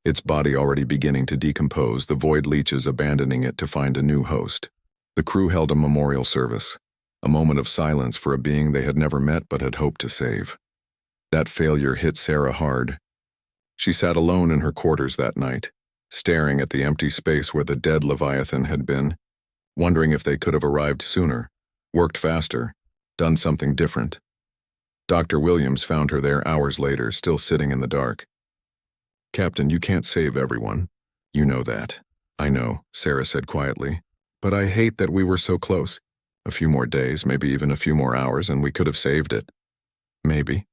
its body already beginning to decompose, the void leeches abandoning it to find a new host. The crew held a memorial service, a moment of silence for a being they had never met but had hoped to save. That failure hit Sarah hard. She sat alone in her quarters that night, staring at the empty space where the dead Leviathan had been, wondering if they could have arrived sooner, worked faster, done something different. Dr. Williams found her there hours later, still sitting in the dark. Captain, you can't save everyone. You know that. I know, Sarah said quietly. But I hate that we were so close. A few more days, maybe even a few more hours, and we could have saved it. Maybe,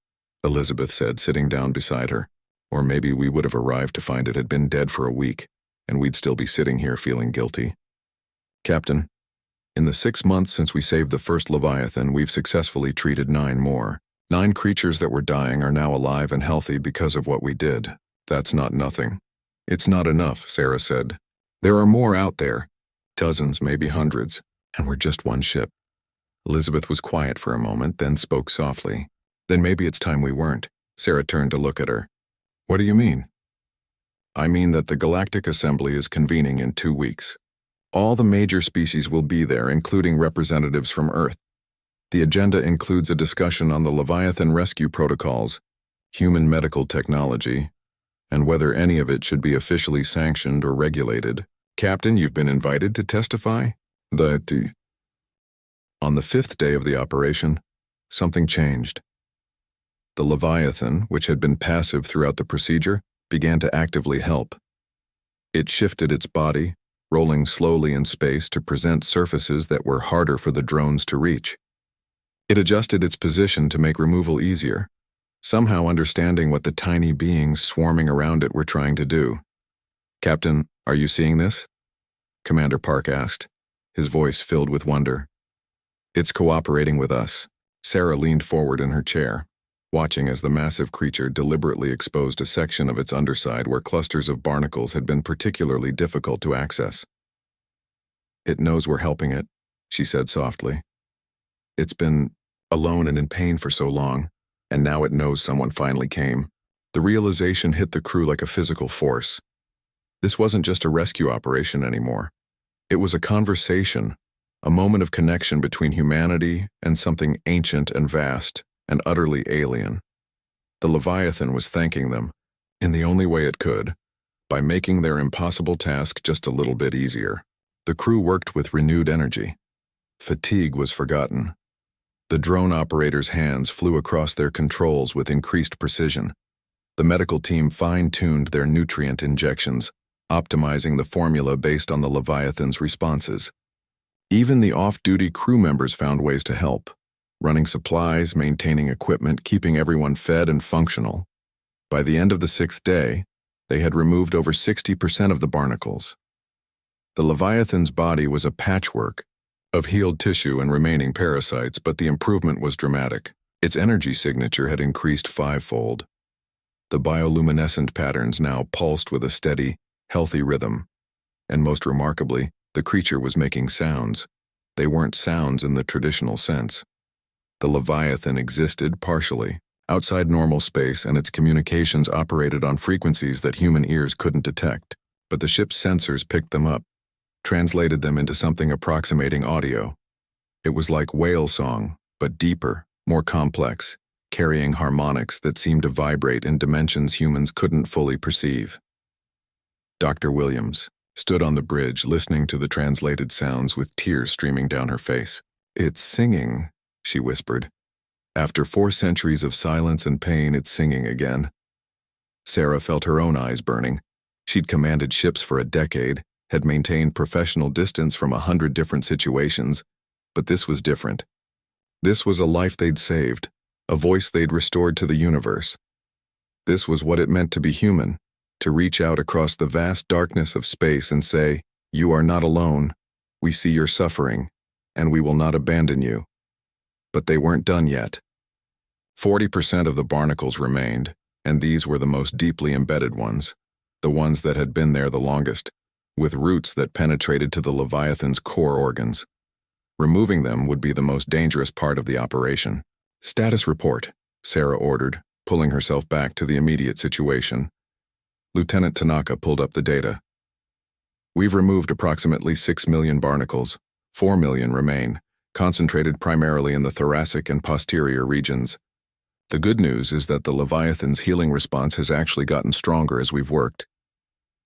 Elizabeth said, sitting down beside her. Or maybe we would have arrived to find it had been dead for a week, and we'd still be sitting here feeling guilty. Captain, in the 6 months since we saved the first Leviathan, we've successfully treated 9 more. 9 creatures that were dying are now alive and healthy because of what we did. That's not nothing. It's not enough, Sarah said. There are more out there. Dozens, maybe hundreds, and we're just one ship. Elizabeth was quiet for a moment, then spoke softly. Then maybe it's time we weren't. Sarah turned to look at her. What do you mean? I mean that the Galactic Assembly is convening in 2 weeks. All the major species will be there, including representatives from Earth. The agenda includes a discussion on the Leviathan rescue protocols, human medical technology, and whether any of it should be officially sanctioned or regulated. Captain, you've been invited to testify? On the fifth day of the operation, something changed. The Leviathan, which had been passive throughout the procedure, began to actively help. It shifted its body, rolling slowly in space to present surfaces that were harder for the drones to reach. It adjusted its position to make removal easier, somehow understanding what the tiny beings swarming around it were trying to do. Captain, are you seeing this? Commander Park asked, his voice filled with wonder. It's cooperating with us. Sarah leaned forward in her chair, watching as the massive creature deliberately exposed a section of its underside where clusters of barnacles had been particularly difficult to access. It knows we're helping it, she said softly. It's been alone and in pain for so long, and now it knows someone finally came. The realization hit the crew like a physical force. This wasn't just a rescue operation anymore. It was a conversation, a moment of connection between humanity and something ancient and vast and utterly alien. The Leviathan was thanking them, in the only way it could, by making their impossible task just a little bit easier. The crew worked with renewed energy. Fatigue was forgotten. The drone operators' hands flew across their controls with increased precision. The medical team fine-tuned their nutrient injections, optimizing the formula based on the Leviathan's responses. Even the off-duty crew members found ways to help, running supplies, maintaining equipment, keeping everyone fed and functional. By the end of the sixth day, they had removed over 60% of the barnacles. The Leviathan's body was a patchwork of healed tissue and remaining parasites, but the improvement was dramatic. Its energy signature had increased fivefold. The bioluminescent patterns now pulsed with a steady, healthy rhythm. And most remarkably, the creature was making sounds. They weren't sounds in the traditional sense. The Leviathan existed partially, outside normal space, and its communications operated on frequencies that human ears couldn't detect. But the ship's sensors picked them up, translated them into something approximating audio. It was like whale song, but deeper, more complex, carrying harmonics that seemed to vibrate in dimensions humans couldn't fully perceive. Dr. Williams stood on the bridge listening to the translated sounds with tears streaming down her face. "It's singing," she whispered. "After 4 centuries of silence and pain, it's singing again." Sarah felt her own eyes burning. She'd commanded ships for a decade, had maintained professional distance from 100 different situations, but this was different. This was a life they'd saved, a voice they'd restored to the universe. This was what it meant to be human, to reach out across the vast darkness of space and say, "You are not alone. We see your suffering, and we will not abandon you." But they weren't done yet. 40% of the barnacles remained, and these were the most deeply embedded ones, the ones that had been there the longest, with roots that penetrated to the Leviathan's core organs. Removing them would be the most dangerous part of the operation. "Status report," Sarah ordered, pulling herself back to the immediate situation. Lieutenant Tanaka pulled up the data. "We've removed approximately 6 million barnacles. 4 million remain, concentrated primarily in the thoracic and posterior regions. The good news is that the Leviathan's healing response has actually gotten stronger as we've worked.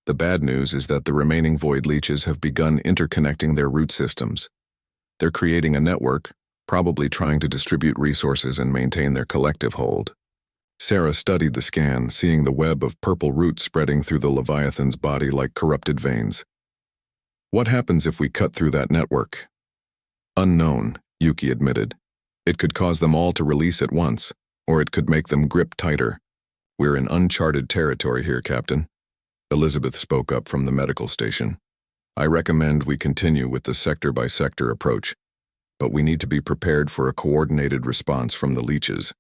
The bad news is that the remaining void leeches have begun interconnecting their root systems. They're creating a network, probably trying to distribute resources and maintain their collective hold." Sarah studied the scan, seeing the web of purple roots spreading through the Leviathan's body like corrupted veins. "What happens if we cut through that network?" "Unknown," Yuki admitted. "It could cause them all to release at once, or it could make them grip tighter. We're in uncharted territory here, Captain." Elizabeth spoke up from the medical station. "I recommend we continue with the sector-by-sector approach, but we need to be prepared for a coordinated response from the leeches.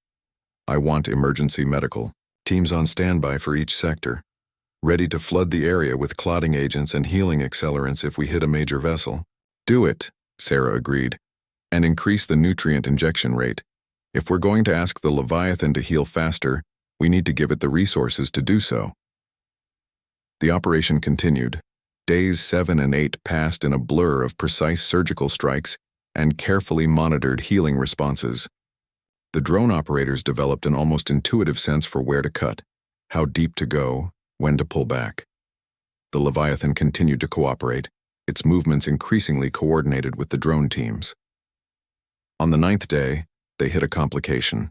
I want emergency medical teams on standby for each sector, ready to flood the area with clotting agents and healing accelerants if we hit a major vessel." "Do it," Sarah agreed, "and increase the nutrient injection rate. If we're going to ask the Leviathan to heal faster, we need to give it the resources to do so." The operation continued. Days 7 and 8 passed in a blur of precise surgical strikes and carefully monitored healing responses. The drone operators developed an almost intuitive sense for where to cut, how deep to go, when to pull back. The Leviathan continued to cooperate, its movements increasingly coordinated with the drone teams. On the 9th day, they hit a complication.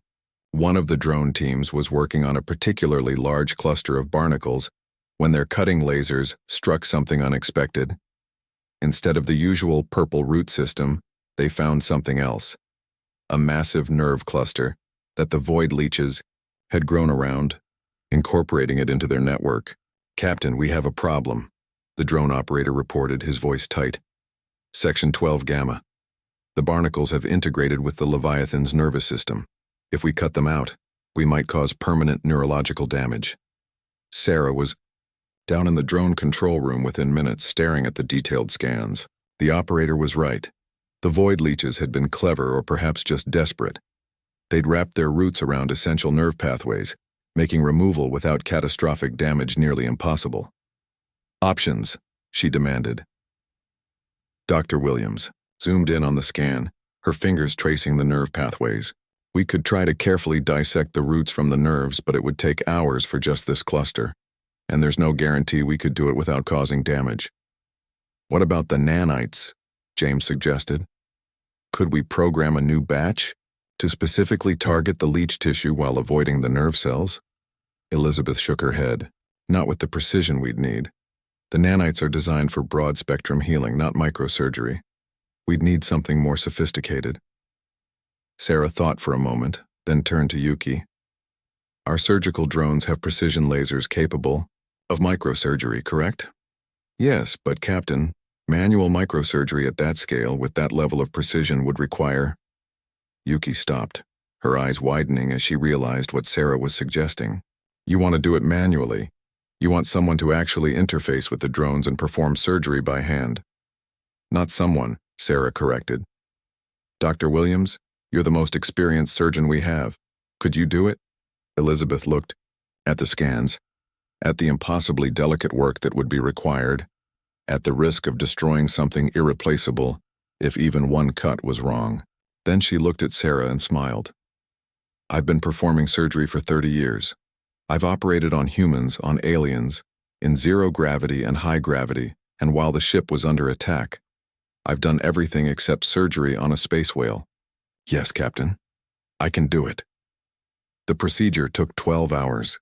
One of the drone teams was working on a particularly large cluster of barnacles when their cutting lasers struck something unexpected. Instead of the usual purple root system, they found something else. A massive nerve cluster that the void leeches had grown around, incorporating it into their network. "Captain, we have a problem," the drone operator reported, his voice tight. "Section 12 Gamma. The barnacles have integrated with the Leviathan's nervous system. If we cut them out, we might cause permanent neurological damage." Sarah was down in the drone control room within minutes, staring at the detailed scans. The operator was right. The void leeches had been clever, or perhaps just desperate. They'd wrapped their roots around essential nerve pathways, making removal without catastrophic damage nearly impossible. "Options," she demanded. Dr. Williams zoomed in on the scan, her fingers tracing the nerve pathways. "We could try to carefully dissect the roots from the nerves, but it would take hours for just this cluster, and there's no guarantee we could do it without causing damage." "What about the nanites?" James suggested. "Could we program a new batch to specifically target the leech tissue while avoiding the nerve cells?" Elizabeth shook her head. "Not with the precision we'd need. The nanites are designed for broad-spectrum healing, not microsurgery. We'd need something more sophisticated." Sarah thought for a moment, then turned to Yuki. "Our surgical drones have precision lasers capable of microsurgery, correct?" "Yes, but Captain, manual microsurgery at that scale with that level of precision would require—" Yuki stopped, her eyes widening as she realized what Sarah was suggesting. "You want to do it manually. You want someone to actually interface with the drones and perform surgery by hand." "Not someone," Sarah corrected. "Dr. Williams, you're the most experienced surgeon we have. Could you do it?" Elizabeth looked at the scans, at the impossibly delicate work that would be required, at the risk of destroying something irreplaceable if even one cut was wrong. Then she looked at Sarah and smiled. "I've been performing surgery for 30 years. I've operated on humans, on aliens, in zero gravity and high gravity, and while the ship was under attack. I've done everything except surgery on a space whale. Yes, Captain, I can do it." The procedure took 12 hours.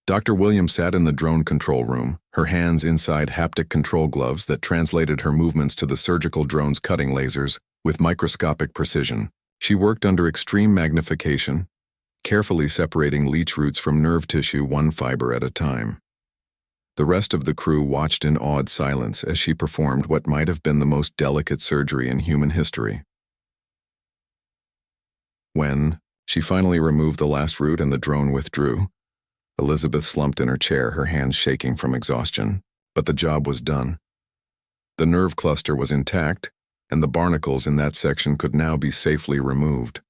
Dr. Williams sat in the drone control room, her hands inside haptic control gloves that translated her movements to the surgical drone's cutting lasers with microscopic precision. She worked under extreme magnification, carefully separating leech roots from nerve tissue one fiber at a time. The rest of the crew watched in awed silence as she performed what might have been the most delicate surgery in human history. When she finally removed the last root and the drone withdrew, Elizabeth slumped in her chair, her hands shaking from exhaustion, but the job was done. The nerve cluster was intact, and the barnacles in that section could now be safely removed.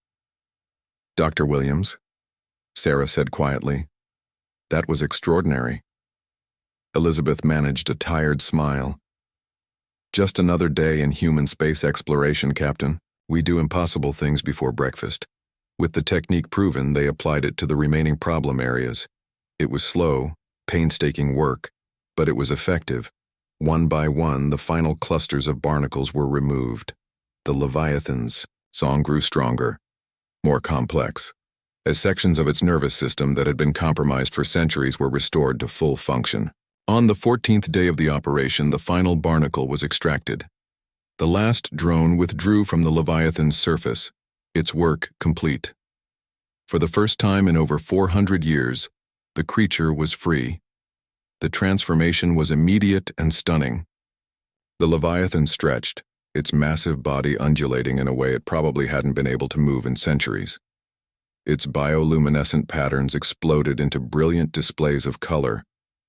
"Dr. Williams," Sarah said quietly, "that was extraordinary." Elizabeth managed a tired smile. "Just another day in human space exploration, Captain. We do impossible things before breakfast." With the technique proven, they applied it to the remaining problem areas. It was slow, painstaking work, but it was effective. One by one, the final clusters of barnacles were removed. The Leviathan's song grew stronger, more complex, as sections of its nervous system that had been compromised for centuries were restored to full function. On the 14th day of the operation, the final barnacle was extracted. The last drone withdrew from the Leviathan's surface, its work complete. For the first time in over 400 years, the creature was free. The transformation was immediate and stunning. The Leviathan stretched, its massive body undulating in a way it probably hadn't been able to move in centuries. Its bioluminescent patterns exploded into brilliant displays of color,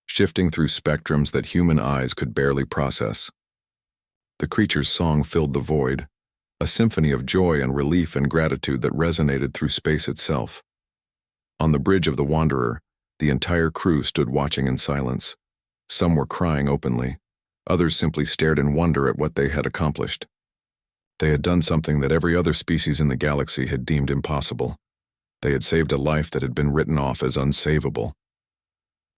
shifting through spectrums that human eyes could barely process. The creature's song filled the void, a symphony of joy and relief and gratitude that resonated through space itself. On the bridge of the Wanderer, the entire crew stood watching in silence. Some were crying openly. Others simply stared in wonder at what they had accomplished. They had done something that every other species in the galaxy had deemed impossible. They had saved a life that had been written off as unsavable.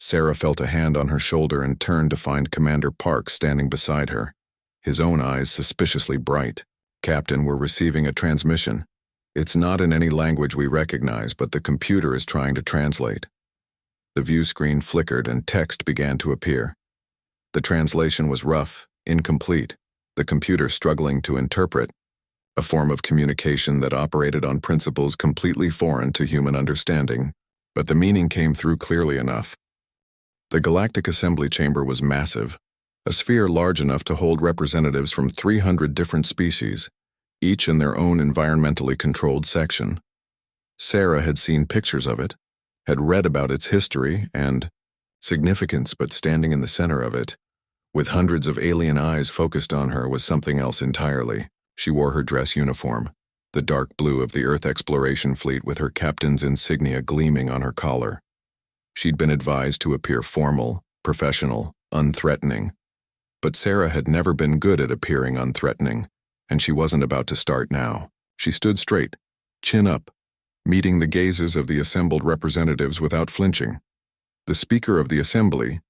Sarah felt a hand on her shoulder and turned to find Commander Park standing beside her, his own eyes suspiciously bright. "Captain, we're receiving a transmission. It's not in any language we recognize, but the computer is trying to translate." The view screen flickered and text began to appear. The translation was rough, incomplete, the computer struggling to interpret, a form of communication that operated on principles completely foreign to human understanding, but the meaning came through clearly enough. The Galactic Assembly Chamber was massive, a sphere large enough to hold representatives from 300 different species, each in their own environmentally controlled section. Sarah had seen pictures of it, had read about its history and significance, but standing in the center of it, with hundreds of alien eyes focused on her, was something else entirely. She wore her dress uniform, the dark blue of the Earth Exploration Fleet, with her captain's insignia gleaming on her collar. She'd been advised to appear formal, professional, unthreatening. But Sarah had never been good at appearing unthreatening, and she wasn't about to start now. She stood straight, chin up, meeting the gazes of the assembled representatives without flinching. The Speaker of the Assembly,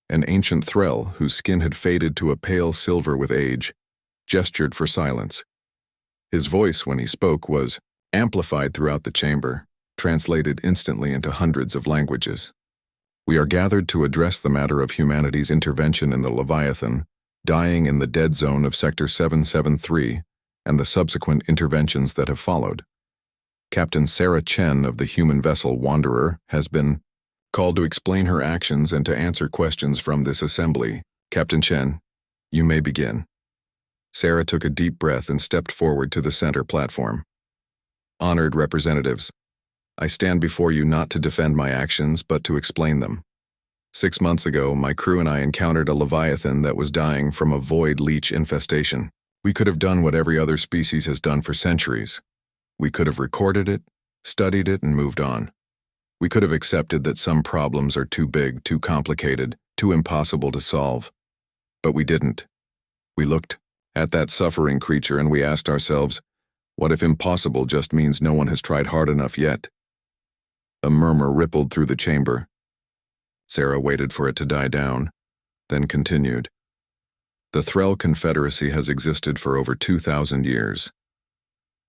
an ancient thrall whose skin had faded to a pale silver with age, gestured for silence. His voice, when he spoke, was amplified throughout the chamber, translated instantly into hundreds of languages. "We are gathered to address the matter of humanity's intervention in the Leviathan, dying in the dead zone of Sector 773, and the subsequent interventions that have followed. Captain Sarah Chen of the human vessel Wanderer has been called to explain her actions and to answer questions from this assembly. Captain Chen, you may begin." Sarah took a deep breath and stepped forward to the center platform. "Honored representatives, I stand before you not to defend my actions, but to explain them. 6 months ago, my crew and I encountered a Leviathan that was dying from a void leech infestation. We could have done what every other species has done for centuries. We could have recorded it, studied it, and moved on. We could have accepted that some problems are too big, too complicated, too impossible to solve. But we didn't. We looked at that suffering creature and we asked ourselves, what if impossible just means no one has tried hard enough yet?" A murmur rippled through the chamber. Sarah waited for it to die down, then continued. "The Thrall Confederacy has existed for over 2,000 years.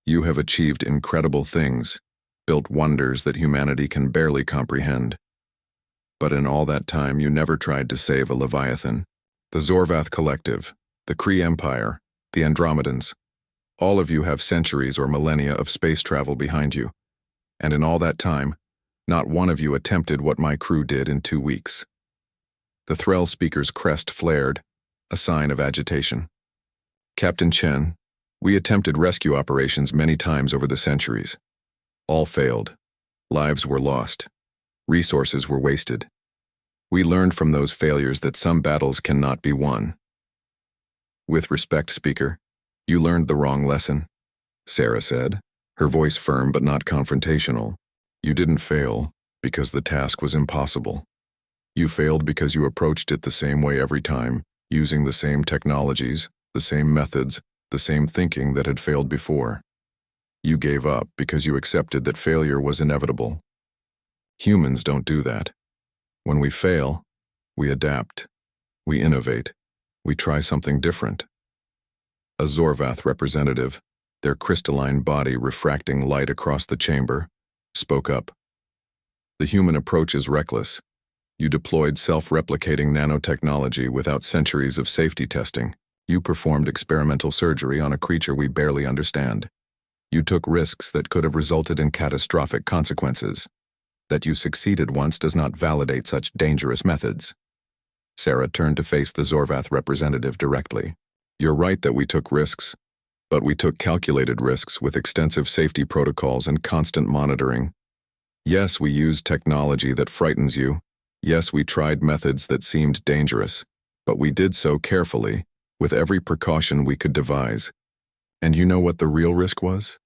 You have achieved incredible things, built wonders that humanity can barely comprehend. But in all that time, you never tried to save a Leviathan. The Zorvath Collective, the Kree Empire, the Andromedans, all of you have centuries or millennia of space travel behind you, and in all that time, not one of you attempted what my crew did in 2 weeks." The Thrall speaker's crest flared, a sign of agitation. "Captain Chen, we attempted rescue operations many times over the centuries. All failed. Lives were lost. Resources were wasted. We learned from those failures that some battles cannot be won." "With respect, Speaker, you learned the wrong lesson," Sarah said, her voice firm but not confrontational. "You didn't fail because the task was impossible. You failed because you approached it the same way every time, using the same technologies, the same methods, the same thinking that had failed before. You gave up because you accepted that failure was inevitable. Humans don't do that. When we fail, we adapt, we innovate, we try something different." A Zorvath representative, their crystalline body refracting light across the chamber, spoke up. "The human approach is reckless. You deployed self-replicating nanotechnology without centuries of safety testing. You performed experimental surgery on a creature we barely understand. You took risks that could have resulted in catastrophic consequences. That you succeeded once does not validate such dangerous methods." Sarah turned to face the Zorvath representative directly. "You're right that we took risks, but we took calculated risks with extensive safety protocols and constant monitoring. Yes, we used technology that frightens you. Yes, we tried methods that seemed dangerous, but we did so carefully, with every precaution we could devise. And you know what the real risk was?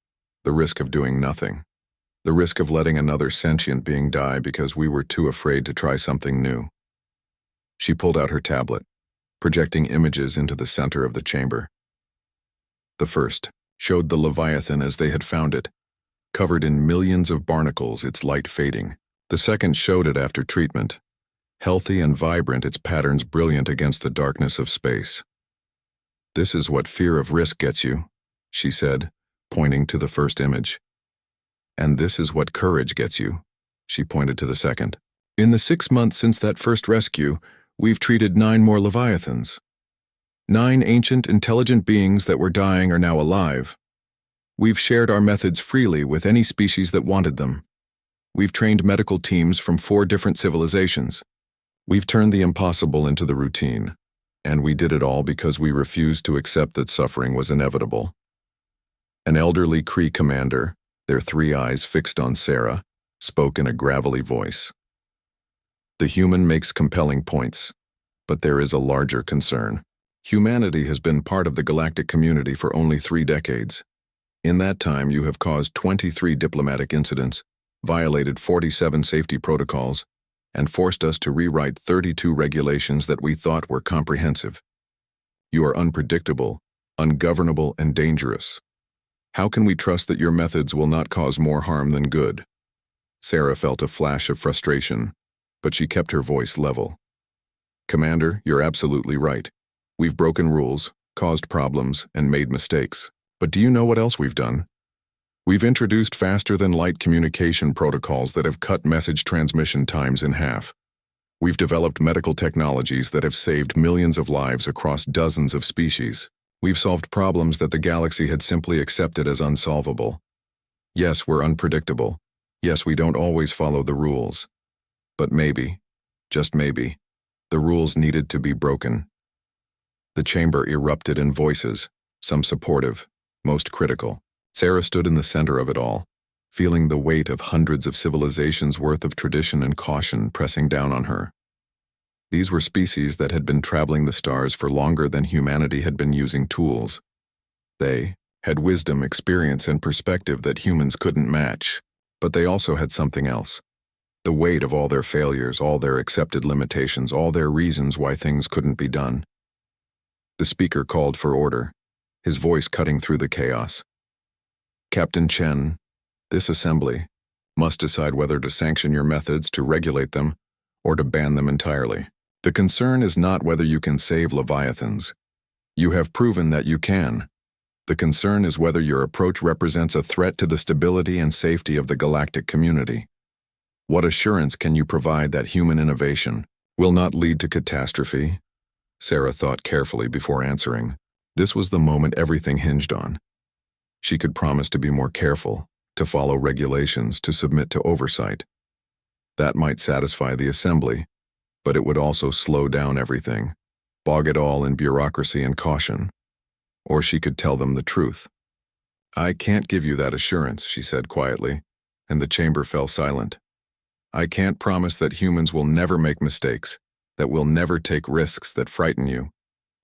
The risk of doing nothing. The risk of letting another sentient being die because we were too afraid to try something new." She pulled out her tablet, projecting images into the center of the chamber. "The first," showed the Leviathan as they had found it, covered in millions of barnacles, its light fading. The second showed it after treatment, healthy and vibrant, its patterns brilliant against the darkness of space. "This is what fear of risk gets you," she said, pointing to the first image. "And this is what courage gets you," she pointed to the second. "In the 6 months since that first rescue, we've treated 9 more Leviathans. 9 ancient, intelligent beings that were dying are now alive. We've shared our methods freely with any species that wanted them. We've trained medical teams from 4 different civilizations. We've turned the impossible into the routine, and we did it all because we refused to accept that suffering was inevitable." An elderly Kree commander, their 3 eyes fixed on Sarah, spoke in a gravelly voice. "The human makes compelling points, but there is a larger concern. Humanity has been part of the galactic community for only 3 decades. In that time, you have caused 23 diplomatic incidents, violated 47 safety protocols, and forced us to rewrite 32 regulations that we thought were comprehensive. You are unpredictable, ungovernable, and dangerous. How can we trust that your methods will not cause more harm than good?" Sarah felt a flash of frustration, but she kept her voice level. "Commander, you're absolutely right. We've broken rules, caused problems, and made mistakes. But do you know what else we've done? We've introduced faster-than-light communication protocols that have cut message transmission times in half. We've developed medical technologies that have saved millions of lives across dozens of species. We've solved problems that the galaxy had simply accepted as unsolvable. Yes, we're unpredictable. Yes, we don't always follow the rules. But maybe, just maybe, the rules needed to be broken." The chamber erupted in voices, some supportive, most critical. Sarah stood in the center of it all, feeling the weight of hundreds of civilizations' worth of tradition and caution pressing down on her. These were species that had been traveling the stars for longer than humanity had been using tools. They had wisdom, experience, and perspective that humans couldn't match, but they also had something else. The weight of all their failures, all their accepted limitations, all their reasons why things couldn't be done. The speaker called for order, his voice cutting through the chaos. "Captain Chen, this assembly must decide whether to sanction your methods, to regulate them, or to ban them entirely. The concern is not whether you can save Leviathans. You have proven that you can. The concern is whether your approach represents a threat to the stability and safety of the galactic community. What assurance can you provide that human innovation will not lead to catastrophe?" Sarah thought carefully before answering. This was the moment everything hinged on. She could promise to be more careful, to follow regulations, to submit to oversight. That might satisfy the assembly, but it would also slow down everything, bog it all in bureaucracy and caution. Or she could tell them the truth. "I can't give you that assurance," she said quietly, and the chamber fell silent. "I can't promise that humans will never make mistakes, that we'll never take risks that frighten you,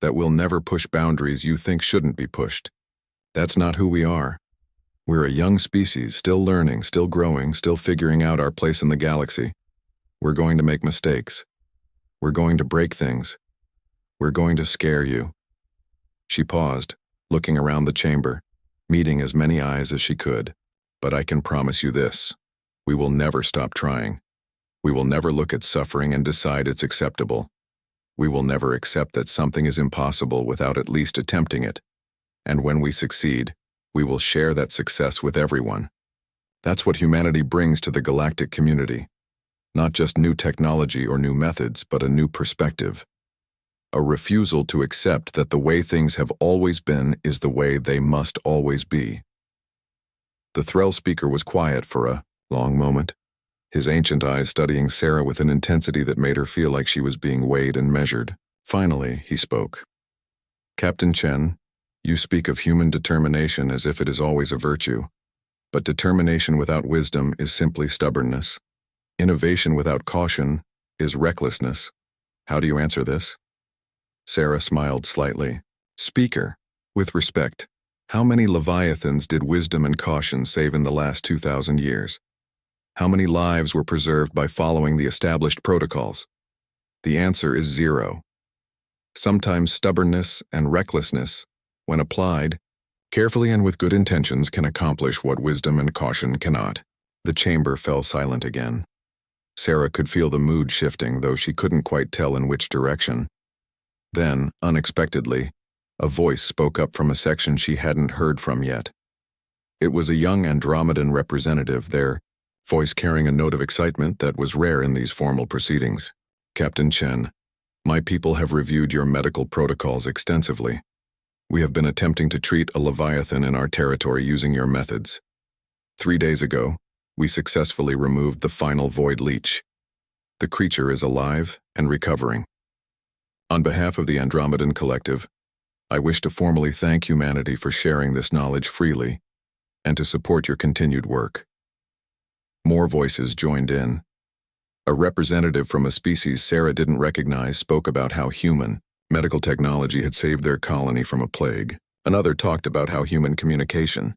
that we'll never push boundaries you think shouldn't be pushed. That's not who we are. We're a young species, still learning, still growing, still figuring out our place in the galaxy. We're going to make mistakes. We're going to break things. We're going to scare you." She paused, looking around the chamber, meeting as many eyes as she could. "But I can promise you this. We will never stop trying. We will never look at suffering and decide it's acceptable. We will never accept that something is impossible without at least attempting it. And when we succeed, we will share that success with everyone. That's what humanity brings to the galactic community. Not just new technology or new methods, but a new perspective. A refusal to accept that the way things have always been is the way they must always be." The Threll speaker was quiet for a long moment, his ancient eyes studying Sarah with an intensity that made her feel like she was being weighed and measured. Finally, he spoke. "Captain Chen, you speak of human determination as if it is always a virtue. But determination without wisdom is simply stubbornness. Innovation without caution is recklessness. How do you answer this?" Sarah smiled slightly. "Speaker, with respect, how many Leviathans did wisdom and caution save in the last 2,000 years? How many lives were preserved by following the established protocols? The answer is 0. Sometimes stubbornness and recklessness, when applied, Carefully and with good intentions can accomplish what wisdom and caution cannot. The chamber fell silent again. Sarah could feel the mood shifting, though she couldn't quite tell in which direction. Then, unexpectedly, a voice spoke up from a section she hadn't heard from yet. It was a young Andromedan representative, their voice carrying a note of excitement that was rare in these formal proceedings. Captain Chen, my people have reviewed your medical protocols extensively. We have been attempting to treat a Leviathan in our territory using your methods. 3 days ago, we successfully removed the final void leech. The creature is alive and recovering. On behalf of the Andromedan Collective, I wish to formally thank humanity for sharing this knowledge freely and to support your continued work. More voices joined in. A representative from a species Sarah didn't recognize spoke about how human medical technology had saved their colony from a plague. Another talked about how human communication